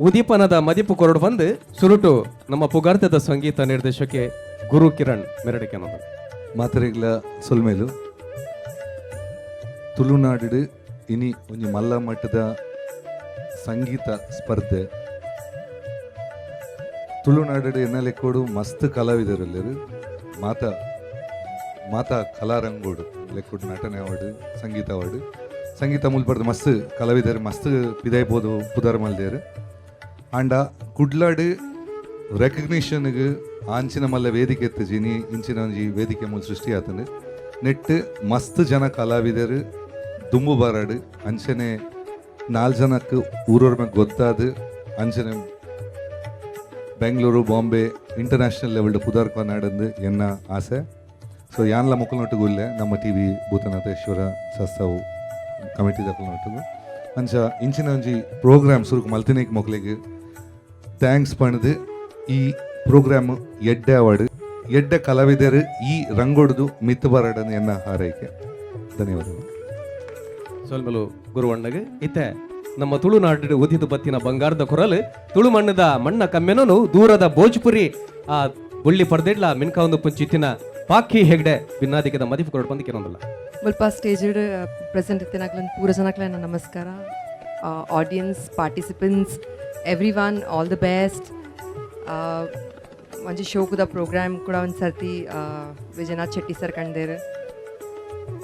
ಉದೀಪನದ ಮದಿಪು ಕೊರಡು ಬಂದು ಸುರುಟು ನಮ್ಮ ಪುಗಾರ್ಥದ ಸಂಗೀತ ನಿರ್ದೇಶಕ್ಕೆ ಗುರು ಕಿರಣ್ ಮೆರಡಿಕೆ ಅನ್ನೋದು ಮಾತೆರೆಗ್ಲ ಸೊಲ್ಮೇಲು ತುಳುನಾಡು ಇನಿ ಒಂಜಿ ಮಲ್ಲ ಮಟ್ಟದ ಸಂಗೀತ ಸ್ಪರ್ಧೆ ತುಳುನಾಡು ಎನ್ನಲೆಕ್ಕೋಡು ಮಸ್ತ್ ಕಲಾವಿದರೆಲ್ಲರು ಮಾತಾ ಕಲಾರಂಗೋಡು ಲೆಕ್ಕೋಡು ನಟನೆ ಅವಾರ್ಡು ಸಂಗೀತ ಅವಾರ್ಡು ಸಂಗೀತ ಮುಲ್ಪರ್ದು ಮಸ್ತ್ ಕಲಾವಿದರು ಮಸ್ತ್ ಪಿದಾಯ್ಬೋದು ಪುದಾರ್ ಮಲ್ದೇರು ಆಂಡ ಕುಡ್ಲಾಡು ರೆಕಗ್ನಿಷನ್ಗೆ ಆಂಚಿನ ಮಲ್ಲ ವೇದಿಕೆ ಎತ್ತಜಿನಿ ಇಂಚಿನ ಒಂಜಿ ವೇದಿಕೆ ಮೂಲ ಸೃಷ್ಟಿ ಆತನು ನೆಟ್ ಮಸ್ತ್ ಜನ ಕಲಾವಿದರು ದುಂಬು ಬಾರಾಡು ಅಂಚನೆ 4 ಜನಕ್ಕೆ ಊರವ್ರ ಮೇಲೆ ಗೊತ್ತಾದು ಅಂಚನೆ ಬೆಂಗಳೂರು ಬಾಂಬೆ ಇಂಟರ್ನ್ಯಾಷನಲ್ ಲೆವೆಲ್ಡ್ ಪುದಾರ್ ನಾಡಂದು ಎನ್ನ ಆಸೆ ಸೊ ಯಾನ್ಲ ಮುಕ್ಕಲ್ನೊಟ್ಟಿಗುಲ್ಲೆ ನಮ್ಮ ಟಿ ವಿ ಭೂತನಾಥೇಶ್ವರ ಸಸ್ತಾವು ಕಮಿಟಿ ದಕ್ಕಲ್ನೊಟ್ಟಿಗು ಅಂಚ ಇಂಚಿನ ಒಂಜಿ ಪ್ರೋಗ್ರಾಮ್ ಸುರುಕು ಮಲ್ತಿನೇಕ್ ಮೊಕ್ಲಿಗೆ ಥ್ಯಾಂಕ್ಸ್ ಪಣದು ಈ ಪ್ರೋಗ್ರಾಮ್ ಎಡ್ಡೆ ಅವಾರ್ಡ್ ಎಡ್ಡೆ ಕಲಾವಿದರು ಈ ರಂಗೋಡ್ದು ಮಿತ್ತು ಬರಡನ್ನು ಎನ್ನ ಹಾರೈಕೆ ಧನ್ಯವಾದಗಳು ಸೊಲ್ಮೆಲು ಗುರುವಣ್ಣಗೆ ಇತ್ತೆ ನಮ್ಮ ತುಳುನಾಡು ಉದಿದು ಬತ್ತಿನ ಬಂಗಾರದ ಕೊರಲು ತುಳು ಮಣ್ಣದ ಮಣ್ಣ ಕಮ್ಮೆನನು ದೂರದ ಭೋಜ್ಪುರಿ ಆ ಬುಳ್ಳಿ ಪಡೆದಿಡ್ಲ ಮಿನ್ಕ ಒಂದು ಪುಂಚಿತ್ತಿನ ಪಾಕಿ ಹೆಗ್ಡೆ ಭಿನ್ನಾದಿಕದ ಮದಿಪು ಕೊರಡು ಬಂದಿಕ್ಕೆ ಅನ್ನೋದಲ್ಲ ಮುಲ್ಪ ಸ್ಟೇಜ್ಡ್ ಪ್ರೆಸೆಂಟ್ ಇತ್ತಿನಾಗ್ಲನ್ ಪೂರ ಜನಕ್ಲ ನಮಸ್ಕಾರ audience participants everyone all the best ಒಂಜಿ ಶೋಕುದ ಪ್ರೋಗ್ರಾಮ್ ಕೂಡ ಒಂದು ಸರ್ತಿ ವಿಜಯನಾಥ್ ಶೆಟ್ಟಿ ಸರ್ ಕಂಡೇರು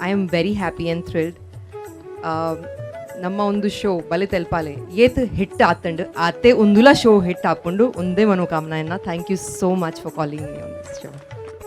I am very happy and thrilled ನಮ್ಮ ಒಂದು ಶೋ ಬಲೆ ತೆಲ್ಪಾಲೆ ಏತ್ ಹಿಟ್ ಆತಂಡು ಆತೆ ಒಂದುಲ ಶೋ ಹಿಟ್ ಹಾಕೊಂಡು ಒಂದೇ ಮನೋಕಾಮನೆಯನ್ನ thank you so much for calling me on this show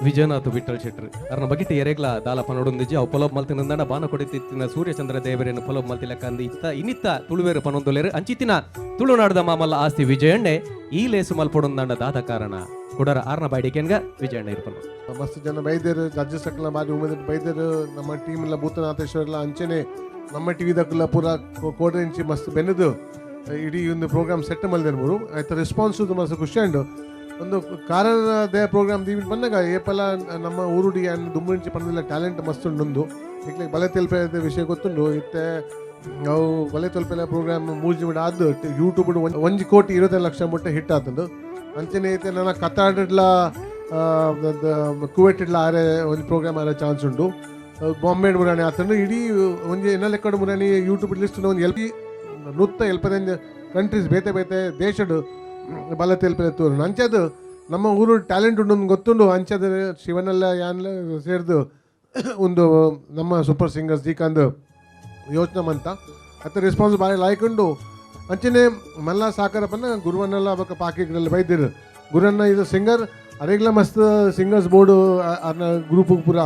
Vijayanath Vithal ಶೆಟ್ರು ಅರ್ನ ಬಗಿಟ್ಟು ಎರೆಗ್ಲ ದಾಲ ಪನೊಡೊಂದಿಜಿ ಅವು ಪೊಲೋಬ್ ಮಲ್ತಿನಂದನ ಬಾನ ಕೊಡಿತಿತ್ತಿನ ಸೂರ್ಯಚಂದ್ರ ದೇವರೇನು ಪೊಲೋಬ್ ಮಲ್ತಿಲಕ್ಕ ಅಂದು ಇನ್ನಿತ್ತ ತುಳುವೇರು ಪನೊಂದೊಲೆರು ಅಂಚಿತ್ತಿನ ತುಳುನಾಡದ ಮಾಮಲ್ಲ ಆಸ್ತಿ ವಿಜಯಣ್ಣೆ ಈ ಲೇಸು ಮಲ್ಪೊಡೊಂದಂಡ ದಾದ ಕಾರಣ ಕುಡರ ಆರ್ನ ಬಾಡಿಕೆನ್ಗ ವಿಜಯಣ್ಣ ಇರ್ಪನು ಮಸ್ತ್ ಜನ ಬೈದರು ರಾಜ್ಯ ಸಕಲ ಬಾರಿ ಉಮೇದ್ ಬೈದರು ನಮ್ಮ ಟೀಮ್ ಎಲ್ಲ ಭೂತನಾಥೇಶ್ವರ ಅಂಚನೆ ನಮ್ಮ ಟಿವಿ ದಕ್ಕಲ್ಲ ಪೂರ ಕೋಟೆ ಇಂಚಿ ಮಸ್ತ್ ಬೆನ್ನದು ಇಡೀ ಒಂದು ಪ್ರೋಗ್ರಾಮ್ ಸೆಟ್ ಮಲ್ದೇನು ಆಯ್ತು ರೆಸ್ಪಾನ್ಸ್ ಮಸ್ತ್ ಖುಷಿ ಅಂಡು ಒಂದು ಕಾರಣ ದೇ ಪ್ರೋಗ್ರಾಮ್ ದೀವಿನ ಬಂದಾಗ ಏಪಲ ನಮ್ಮ ಊರುಡಿ ಅನ್ನು ದುಂಬುಂಚಿ ಪಂದಿಲ್ಲ ಟ್ಯಾಲೆಂಟ್ ಮಸ್ತ್ ಉಂಡು ಇಕ್ಲಿಗೆ ಬಲೆ ತೆಲ್ಪೆ ವಿಷಯ ಗೊತ್ತುಂಡು ಇತ್ತೆ ನಾವು ಬಲೆ ತೆಲ್ಪೆಲ್ಲ ಪ್ರೋಗ್ರಾಮ್ ಮೂಜಿ ಬಿಡ ಆದ್ದು ಯೂಟ್ಯೂಬ್ 1 ಕೋಟಿ 20 ಲಕ್ಷ ಮುಟ್ಟ ಹಿಟ್ ಆತಂದು ಅಂಚನೆ ಐತೆ ನನ್ನ ಕತ್ತಾಡಿಡ್ಲ ಕುವೆಟ್ಟಿಡ್ಲ ಆರೆ ಒಂದು ಪ್ರೋಗ್ರಾಮ್ ಆರೆ ಚಾನ್ಸ್ ಉಂಟು ಬಾಂಬೆ ಮುರಾಣಿ ಆತಂಡು ಇಡೀ ಒಂಜಿ ಎನ್ನಲೆಕ್ಕಡು ಮುರಾಣಿ ಯೂಟ್ಯೂಬ್ ಲಿಸ್ಟ್ ಒಂದು 175 ಕಂಟ್ರೀಸ್ ಬೇತೆ ಬೇತೆ ದೇಶಡು ಬಲ ತೆಲ್ಪೆ ತೋರು ಅಂಚದು ನಮ್ಮ ಊರು ಟ್ಯಾಲೆಂಟ್ ಉಂಡು ಗೊತ್ತುಂಡು ಅಂಚದು ಶಿವನೆಲ್ಲ ಯಾನ್ಲ ಸೇರಿದು ಒಂದು ನಮ್ಮ ಸೂಪರ್ ಸಿಂಗರ್ಸ್ ಶ್ರೀಕಾಂತ್ ಯೋಚನೆ ಮಂತ ಅತ್ತ ರೆಸ್ಪಾನ್ಸ್ ಭಾರಿ ಲಾಯ್ಕೊಂಡು ಅಂಚನೆ ಮಲ್ಲ ಸಾಕಾರ ಪನ್ನ ಗುರುವನ್ನೆಲ್ಲ ಅವಕ್ಕೆ ಪಾಕಿಗಳಲ್ಲಿ ಬೈದಿರು ಗುರುವನ್ನ ಇದು ಸಿಂಗರ್ ಅರೆಗ್ಲ ಮಸ್ತ್ ಸಿಂಗರ್ಸ್ ಬೋರ್ಡು ಅರ್ನ ಗ್ರೂಪ್ ಪೂರ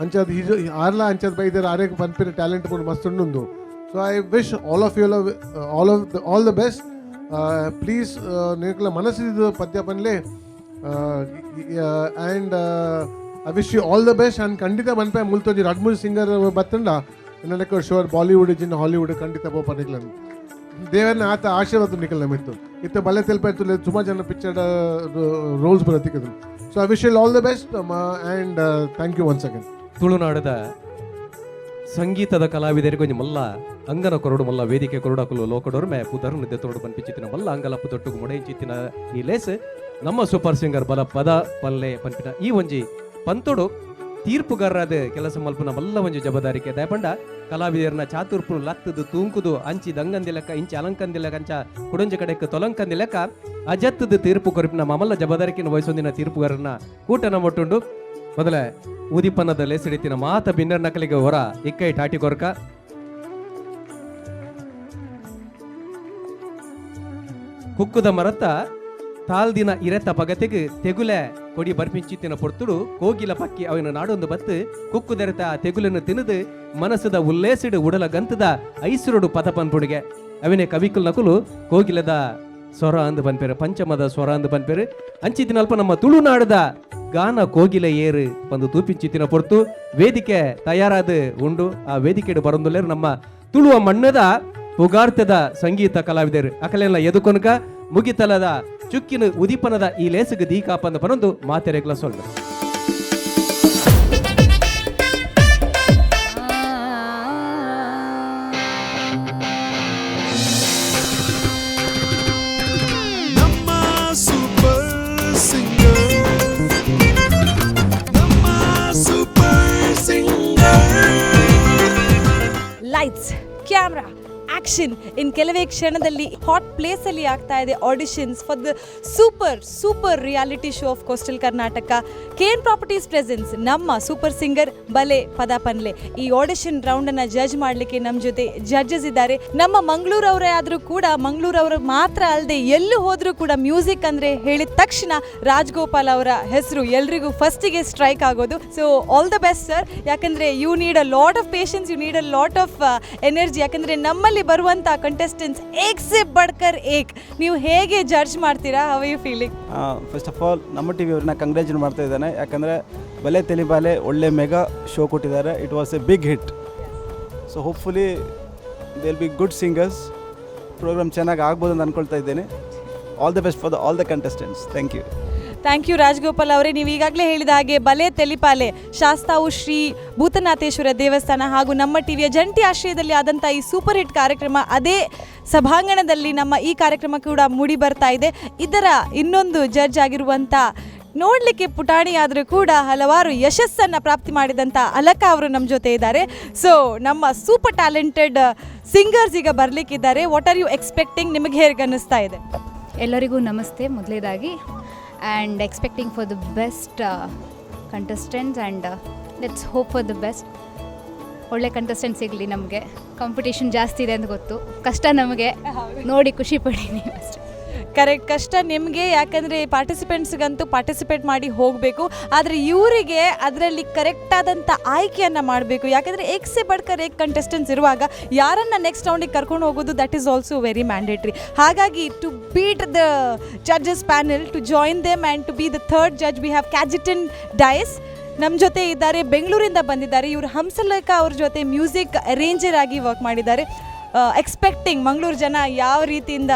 ಅಂಚದು ಇದು ಆರ್ಲ ಅಂಚದು ಬೈದಿರು ಅರೆಗ್ ಪನ್ಪಿರ ಟ್ಯಾಲೆಂಟ್ ಪೂರ ಮಸ್ತ್ ಉಂಡು so I wish all the best please ನಿನಕ್ಲ ಮನಸ್ಸಿದ್ದು ಪದ್ಯ ಪನ್ಲೆ and I wish you all the best and ಖಂಡಿತ ಮನ್ಪೆ ಮುಲ್ತೋಜಿ 2-3 ಸಿಂಗರ್ ಬತ್ತಂಡ ನನಗೆ ಶೋರ್ ಬಾಲಿವುಡ್ ಜಿನ್ನ ಹಾಲಿವುಡ್ ಖಂಡಿತ ಬೋಪ ನಿಕ್ಲ ದೇವರನ್ನ ಆತ ಆಶೀರ್ವಾದ ನಿಕಲ್ ನಮಿತ್ತು ಇತ್ತು ಬಲೆ ತೆಲ್ಪಾಯ್ತು ಸುಮಾರು ಜನ ಪಿಕ್ಚರ್ ರೋಲ್ಸ್ ಬರತ್ತಿಕ್ಕದು so I wish you all the best and thank you once again ತುಳುನಾಡದ ಸಂಗೀತದ ಕಲಾವಿದರಿಗೆ ಒಂದು ಮಲ್ಲ ಅಂಗನ ಕೊರಡು ಮಲ್ಲ ವೇದಿಕೆ ಕೊರಡಕಲು ಲೋಕಡೋರ್ಮೆ ಪುದರ್ ನಿದ್ದೆ ತೋಡು ಪನ್ಪಿಚ್ಚಿತ್ತಿನ ಮಲ್ಲ ಅಂಗಲಪ್ಪು ತೊಟ್ಟುಗು ಮೊಡೆಂಚಿತ್ತಿನ ಈ ಲೇಸ್ ನಮ್ಮ ಸೂಪರ್ ಸಿಂಗರ್ ಬಲ ಪದ ಪಲ್ಲೆ ಪನ್ಪಿನ ಈ ಒಂಜಿ ಪಂತೋಡು ತೀರ್ಪುಗಾರರಾದ ಕೆಲಸ ಮಲ್ಪುನ ಮಲ್ಲ ಒಂಜಿ ಜವಾಬ್ದಾರಿಕೆ ದಯಪಂಡ ಕಲಾವಿದರನ್ನ ಚಾತುರ್ಪುನು ಲತ್ತದು ತೂಂಕುದು ಅಂಚಿ ದಂಗಂದಿಲೆಕ್ಕ ಇಂಚಿ ಅಲಂಕಂದಿಲೆಕ್ಕ ಅಂಚ ಕುಡಂಜ ಕಡೆಕ್ ತೊಲಂಕಂದಿಲೆಕ್ಕ ಅಜತ್ತದ ತೀರ್ಪು ಕೊರಿಪಿನ ಮಮಲ್ಲ ಜವಾಬ್ದಾರಿಕೆಯನ್ನು ವಹಿಸೊಂದಿನ ತೀರ್ಪುಗಾರನ ಕೂಟನ ಮೊಟ್ಟುಂಡು ಮೊದಲ ಉದಿಪನ್ನದ ಲೇಸಿಡಿತಿನ ಮಾತ ಬಿನ್ನರ್ ನಕಲಿಗೆ ಹೊರ ಇಕ್ಕೈ ಟಾಟಿ ಕೊರ್ಕ ಕುಕ್ಕುದ ಮರತ್ತ ತಾಲ್ದಿನ ಇರೆತ್ತ ಪಗತೆಗೆ ತೆಗುಲೆ ಕೊಡಿ ಬರ್ಪಿಂಚಿತ್ತಿನ ಪೊರ್ತುಡು ಕೋಗಿಲ ಪಕ್ಕಿ ಅವನ ನಾಡೊಂದು ಬತ್ತು ಕುಕ್ಕುದೆರೆತ ತೆಗುಲನ್ನು ತಿನ್ನದು ಮನಸ್ಸದ ಉಲ್ಲೇಸಿಡು ಉಡಲ ಗಂತದ ಐಸುರುಡು ಪದ ಪನ್ಪುಡಿಗೆ ಅವನೇ ಕವಿಕುಲ್ ನಕುಲು ಕೋಗಿಲದ ಸ್ವರ ಅಂದು ಪನ್ಪೇರು ಪಂಚಮದ ಸ್ವರ ಅಂದು ಪನ್ಪೇರು ಅಂಚಿತ್ತಿನಲ್ಪ ನಮ್ಮ ತುಳುನಾಡದ ಗಾನ ಕೋಗಿಲೆ ಏರು ಒಂದು ತೂಪಿಂಚಿತ್ತಿನ ಪೊರ್ತು ವೇದಿಕೆ ತಯಾರಾದ ಉಂಡು ಆ ವೇದಿಕೆ ಬರೊಂದುಲ್ಲೇರು ನಮ್ಮ ತುಳುವ ಮಣ್ಣದ ಪುಗಾರ್ತದ ಸಂಗೀತ ಕಲಾವಿದರು ಅಕಲೆಲ್ಲ ಎದುಕೊನಕ ಮುಗಿತಲದ ಚುಕ್ಕಿನ ಉದಿಪನದ ಈ ಲೇಸಗ ದೀಕಾಪಂದ ಪರೊಂದು ಮಾತೆರೆಗ್ಲ ಸೊಲ್ಲ ಲೈಟ್ಸ್ ಕ್ಯಾಮ್ರಾ ಆಕ್ಷನ್ ಇನ್ ಕೆಲವೇ ಕ್ಷಣದಲ್ಲಿ ಹಾಟ್ ಪ್ಲೇಸ್ ಅಲ್ಲಿ ಆಗ್ತಾ ಇದೆ auditions for the super reality show of coastal Karnataka. KN properties presence ನಮ್ಮ ಸೂಪರ್ ಸಿಂಗರ್ ಬಲೆ ಪದ ಪನ್ಲೆ. ಈ ಆಡಿಷನ್ ರೌಂಡ್ ಅನ್ನ ಜಡ್ಜ್ ಮಾಡ್ಲಿಕ್ಕೆ ನಮ್ಮ ಜೊತೆ ಜಡ್ಜಸ್ ಇದ್ದಾರೆ. ನಮ್ಮ ಮಂಗಳೂರವರೇ ಆದ್ರೂ ಕೂಡ ಮಂಗಳೂರವರು ಮಾತ್ರ ಅಲ್ಲದೆ ಎಲ್ಲೂ ಹೋದ್ರೂ ಕೂಡ ಮ್ಯೂಸಿಕ್ ಅಂದ್ರೆ ಹೇಳಿದ ತಕ್ಷಣ ರಾಜ್ಗೋಪಾಲ್ ಅವರ ಹೆಸರು ಎಲ್ರಿಗೂ ಫಸ್ಟಿಗೆ ಸ್ಟ್ರೈಕ್ ಆಗೋದು. So all the best sir, ಯಾಕಂದ್ರೆ you need a lot of patience, you need a lot of energy. ಯಾಕಂದ್ರೆ ನಮ್ಮಲ್ಲಿ ಬರುವಂತ ಕಂಟೆಸ್ಟೆಂಟ್ಸ್ ಏಕ್ ಸೆ ಬಡ್ಕರ್ ಏಕ್. ನೀವು ಹೇಗೆ ಜಡ್ಜ್ ಮಾಡ್ತೀರಾ? How you feeling? First of all ನಮ್ಮ ಟಿ ವಿ ಅವ್ರನ್ನ ಕಂಗ್ರ್ಯಾಚುಲೇಟ್ ಮಾಡ್ತಾ ಇದ್ದಾನೆ. ಯಾಕಂದರೆ ಬಲೆ ತೆಲಿಬಾಲೆ ಒಳ್ಳೆ ಮೆಗಾ ಶೋ ಕೊಟ್ಟಿದ್ದಾರೆ. It was a big hit. So hopefully they will be good singers. Programme ಚೆನ್ನಾಗಿ ಆಗ್ಬೋದು ಅಂತ ಅಂದ್ಕೊಳ್ತಾ ಇದ್ದೇನೆ. All the best for all the contestants. Thank you Rajgopal ಅವರೇ. ನೀವು ಈಗಾಗಲೇ ಹೇಳಿದ ಹಾಗೆ ಬಲೆ ತೆಲಿಪಾಲೆ ಶಾಸ್ತಾವು ಶ್ರೀ ಭೂತನಾಥೇಶ್ವರ ದೇವಸ್ಥಾನ ಹಾಗೂ ನಮ್ಮ ಟಿವಿಯ ಜಂಟಿ ಆಶ್ರಯದಲ್ಲಿ ಆದಂಥ ಈ ಸೂಪರ್ ಹಿಟ್ ಕಾರ್ಯಕ್ರಮ ಅದೇ ಸಭಾಂಗಣದಲ್ಲಿ ನಮ್ಮ ಈ ಕಾರ್ಯಕ್ರಮ ಕೂಡ ಮೂಡಿ ಬರ್ತಾ ಇದೆ. ಇದರ ಇನ್ನೊಂದು ಜಡ್ಜ್ ಆಗಿರುವಂಥ ನೋಡಲಿಕ್ಕೆ ಪುಟಾಣಿ ಆದರೂ ಕೂಡ ಹಲವಾರು ಯಶಸ್ಸನ್ನು ಪ್ರಾಪ್ತಿ ಮಾಡಿದಂಥ ಅಲಕ ಅವರು ನಮ್ಮ ಜೊತೆ ಇದ್ದಾರೆ. ಸೊ ನಮ್ಮ ಸೂಪರ್ ಟ್ಯಾಲೆಂಟೆಡ್ ಸಿಂಗರ್ಸ್ ಈಗ ಬರಲಿಕ್ಕಿದ್ದಾರೆ. What are you expecting? ನಿಮಗೆ ಹೇಗೆ ಅನ್ನಿಸ್ತಾ ಇದೆ? ಎಲ್ಲರಿಗೂ ನಮಸ್ತೆ ಮೊದಲೇದಾಗಿ. And expecting for the best contestants and let's hope for the best. ಒಳ್ಳೆ ಕಂಟೆಸ್ಟೆಂಟ್ ಸಿಗಲಿ. ನಮಗೆ ಕಾಂಪಿಟೇಷನ್ ಜಾಸ್ತಿ ಇದೆ ಅಂತ ಗೊತ್ತು. ಕಷ್ಟ ನಮಗೆ, ನೋಡಿ ಖುಷಿ ಪಡಿ ನೀವು ಅಷ್ಟೇ. ಕರೆಕ್ಟ್, ಕಷ್ಟ ನಿಮಗೆ. ಯಾಕಂದರೆ ಪಾರ್ಟಿಸಿಪೆಂಟ್ಸ್ಗಂತೂ ಪಾರ್ಟಿಸಿಪೇಟ್ ಮಾಡಿ ಹೋಗಬೇಕು, ಆದರೆ ಇವರಿಗೆ ಅದರಲ್ಲಿ ಕರೆಕ್ಟಾದಂಥ ಆಯ್ಕೆಯನ್ನು ಮಾಡಬೇಕು. ಯಾಕಂದರೆ ಏಕ್ಸೆ ಬಡ್ಕರ್ ಏಕ್ ಕಂಟೆಸ್ಟೆಂಟ್ಸ್ ಇರುವಾಗ ಯಾರನ್ನು ನೆಕ್ಸ್ಟ್ ರೌಂಡಿಗೆ ಕರ್ಕೊಂಡು ಹೋಗೋದು that is also very mandatory. ಹಾಗಾಗಿ to beat the judges panel, to join them and to be the third judge we have Cajetan Dias ನಮ್ಮ ಜೊತೆ ಇದ್ದಾರೆ. ಬೆಂಗಳೂರಿಂದ ಬಂದಿದ್ದಾರೆ ಇವರು. ಹಂಸಲೇಖ ಅವ್ರ ಜೊತೆ ಮ್ಯೂಸಿಕ್ ಅರೇಂಜರ್ ಆಗಿ ವರ್ಕ್ ಮಾಡಿದ್ದಾರೆ. ಎಕ್ಸ್ಪೆಕ್ಟಿಂಗ್ ಮಂಗಳೂರು ಜನ ಯಾವ ರೀತಿಯಿಂದ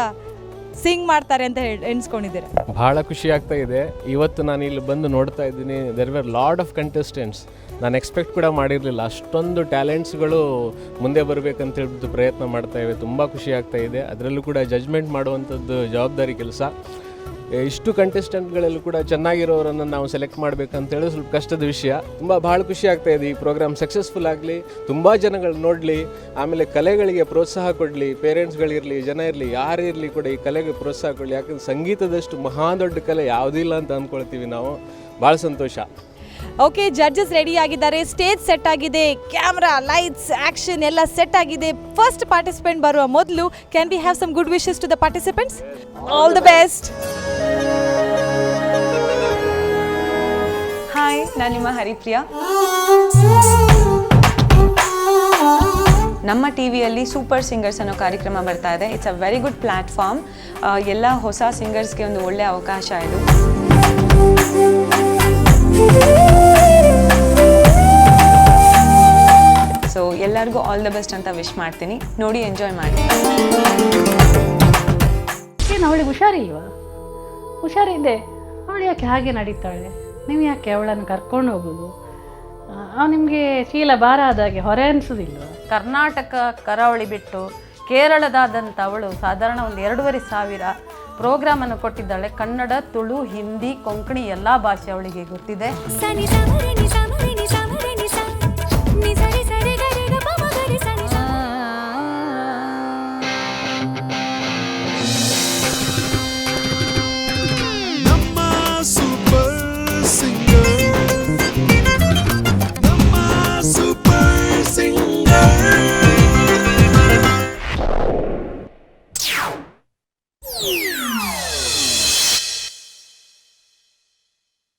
ಸಿಂಗ್ ಮಾಡ್ತಾರೆ ಅಂತ ಎಣಿಸ್ಕೊಂಡಿದ್ದೀರಾ? ಭಾಳ ಖುಷಿ ಆಗ್ತಾ ಇದೆ. ಇವತ್ತು ನಾನು ಇಲ್ಲಿ ಬಂದು ನೋಡ್ತಾ ಇದ್ದೀನಿ, there were lot of contestants. ನಾನು ಎಕ್ಸ್ಪೆಕ್ಟ್ ಕೂಡ ಮಾಡಿರಲಿಲ್ಲ ಅಷ್ಟೊಂದು ಟ್ಯಾಲೆಂಟ್ಸ್ಗಳು ಮುಂದೆ ಬರಬೇಕಂತ ಹೇಳ್ಬಿಟ್ಟು ಪ್ರಯತ್ನ ಮಾಡ್ತಾ ಇವೆ. ತುಂಬ ಖುಷಿ ಆಗ್ತಾ ಇದೆ. ಅದರಲ್ಲೂ ಕೂಡ ಜಜ್ಮೆಂಟ್ ಮಾಡುವಂಥದ್ದು ಜವಾಬ್ದಾರಿ ಕೆಲಸ. ಇಷ್ಟು ಕಂಟೆಸ್ಟೆಂಟ್ಗಳಲ್ಲೂ ಕೂಡ ಚೆನ್ನಾಗಿರೋರನ್ನು ನಾವು ಸೆಲೆಕ್ಟ್ ಮಾಡಬೇಕಂತೇಳಿ ಸ್ವಲ್ಪ ಕಷ್ಟದ ವಿಷಯ. ಭಾಳ ಖುಷಿ ಆಗ್ತಾ ಇದೆ. ಈ ಪ್ರೋಗ್ರಾಮ್ ಸಕ್ಸಸ್ಫುಲ್ ಆಗಲಿ, ತುಂಬ ಜನಗಳು ನೋಡಲಿ, ಆಮೇಲೆ ಕಲೆಗಳಿಗೆ ಪ್ರೋತ್ಸಾಹ ಕೊಡಲಿ. ಪೇರೆಂಟ್ಸ್ಗಳಿರಲಿ, ಜನ ಇರಲಿ, ಯಾರೇ ಇರಲಿ ಕೂಡ ಈ ಕಲೆಗೆ ಪ್ರೋತ್ಸಾಹ ಕೊಡಲಿ. ಯಾಕಂದ್ರೆ ಸಂಗೀತದಷ್ಟು ಮಹಾ ದೊಡ್ಡ ಕಲೆ ಯಾವುದಿಲ್ಲ ಅಂತ ಅಂದ್ಕೊಳ್ತೀವಿ ನಾವು. ಭಾಳ ಸಂತೋಷ. ಓಕೆ, ಜಡ್ಜಸ್ ರೆಡಿ ಆಗಿದ್ದಾರೆ, ಸ್ಟೇಜ್ ಸೆಟ್ ಆಗಿದೆ, ಕ್ಯಾಮ್ರಾ, ಲೈಟ್ಸ್, ಆಕ್ಷನ್ ಎಲ್ಲ ಸೆಟ್ ಆಗಿದೆ. ಫಸ್ಟ್ ಪಾರ್ಟಿಸಿಪೆಂಟ್ ಬರುವ ಮೊದಲು can we have some good wishes to the participants? All the best. Hi, ನಾನು ನಿಮ್ಮ ಹರಿಪ್ರಿಯಾ. ನಮ್ಮ ಟಿ ವಿಯಲ್ಲಿ ಸೂಪರ್ ಸಿಂಗರ್ಸ್ ಅನ್ನೋ ಕಾರ್ಯಕ್ರಮ ಬರ್ತಾ ಇದೆ. It's a very good platform. ಎಲ್ಲ ಹೊಸ ಸಿಂಗರ್ಸ್ಗೆ ಒಂದು ಒಳ್ಳೆಯ ಅವಕಾಶ ಇದು. ಸೊ ಎಲ್ಲರಿಗೂ ಆಲ್ ದ ಬೆಸ್ಟ್ ಅಂತ ವಿಶ್ ಮಾಡ್ತೀನಿ. ನೋಡಿ ಎಂಜಾಯ್ ಮಾಡಿ. ಏನು ಅವಳಿಗೆ ಹುಷಾರಿಲ್ವಾ? ಹುಷಾರಿದೆ, ಅವಳು ಯಾಕೆ ಹಾಗೆ ನಡೀತಾಳೆ? ನೀವು ಯಾಕೆ ಅವಳನ್ನು ಕರ್ಕೊಂಡು ಹೋಗೋದು? ನಿಮಗೆ ಶೀಲ ಭಾರ ಆದಾಗೆ ಹೊರೆ ಅನಿಸೋದಿಲ್ವ? ಕರ್ನಾಟಕ ಕರಾವಳಿ ಬಿಟ್ಟು ಕೇರಳದಾದಂಥ ಅವಳು ಸಾಧಾರಣ ಒಂದು 2,500 ಪ್ರೋಗ್ರಾಮನ್ನು ಕೊಟ್ಟಿದ್ದಾಳೆ. ಕನ್ನಡ, ತುಳು, ಹಿಂದಿ, ಕೊಂಕಣಿ ಎಲ್ಲ ಭಾಷೆ ಅವಳಿಗೆ ಗೊತ್ತಿದೆ.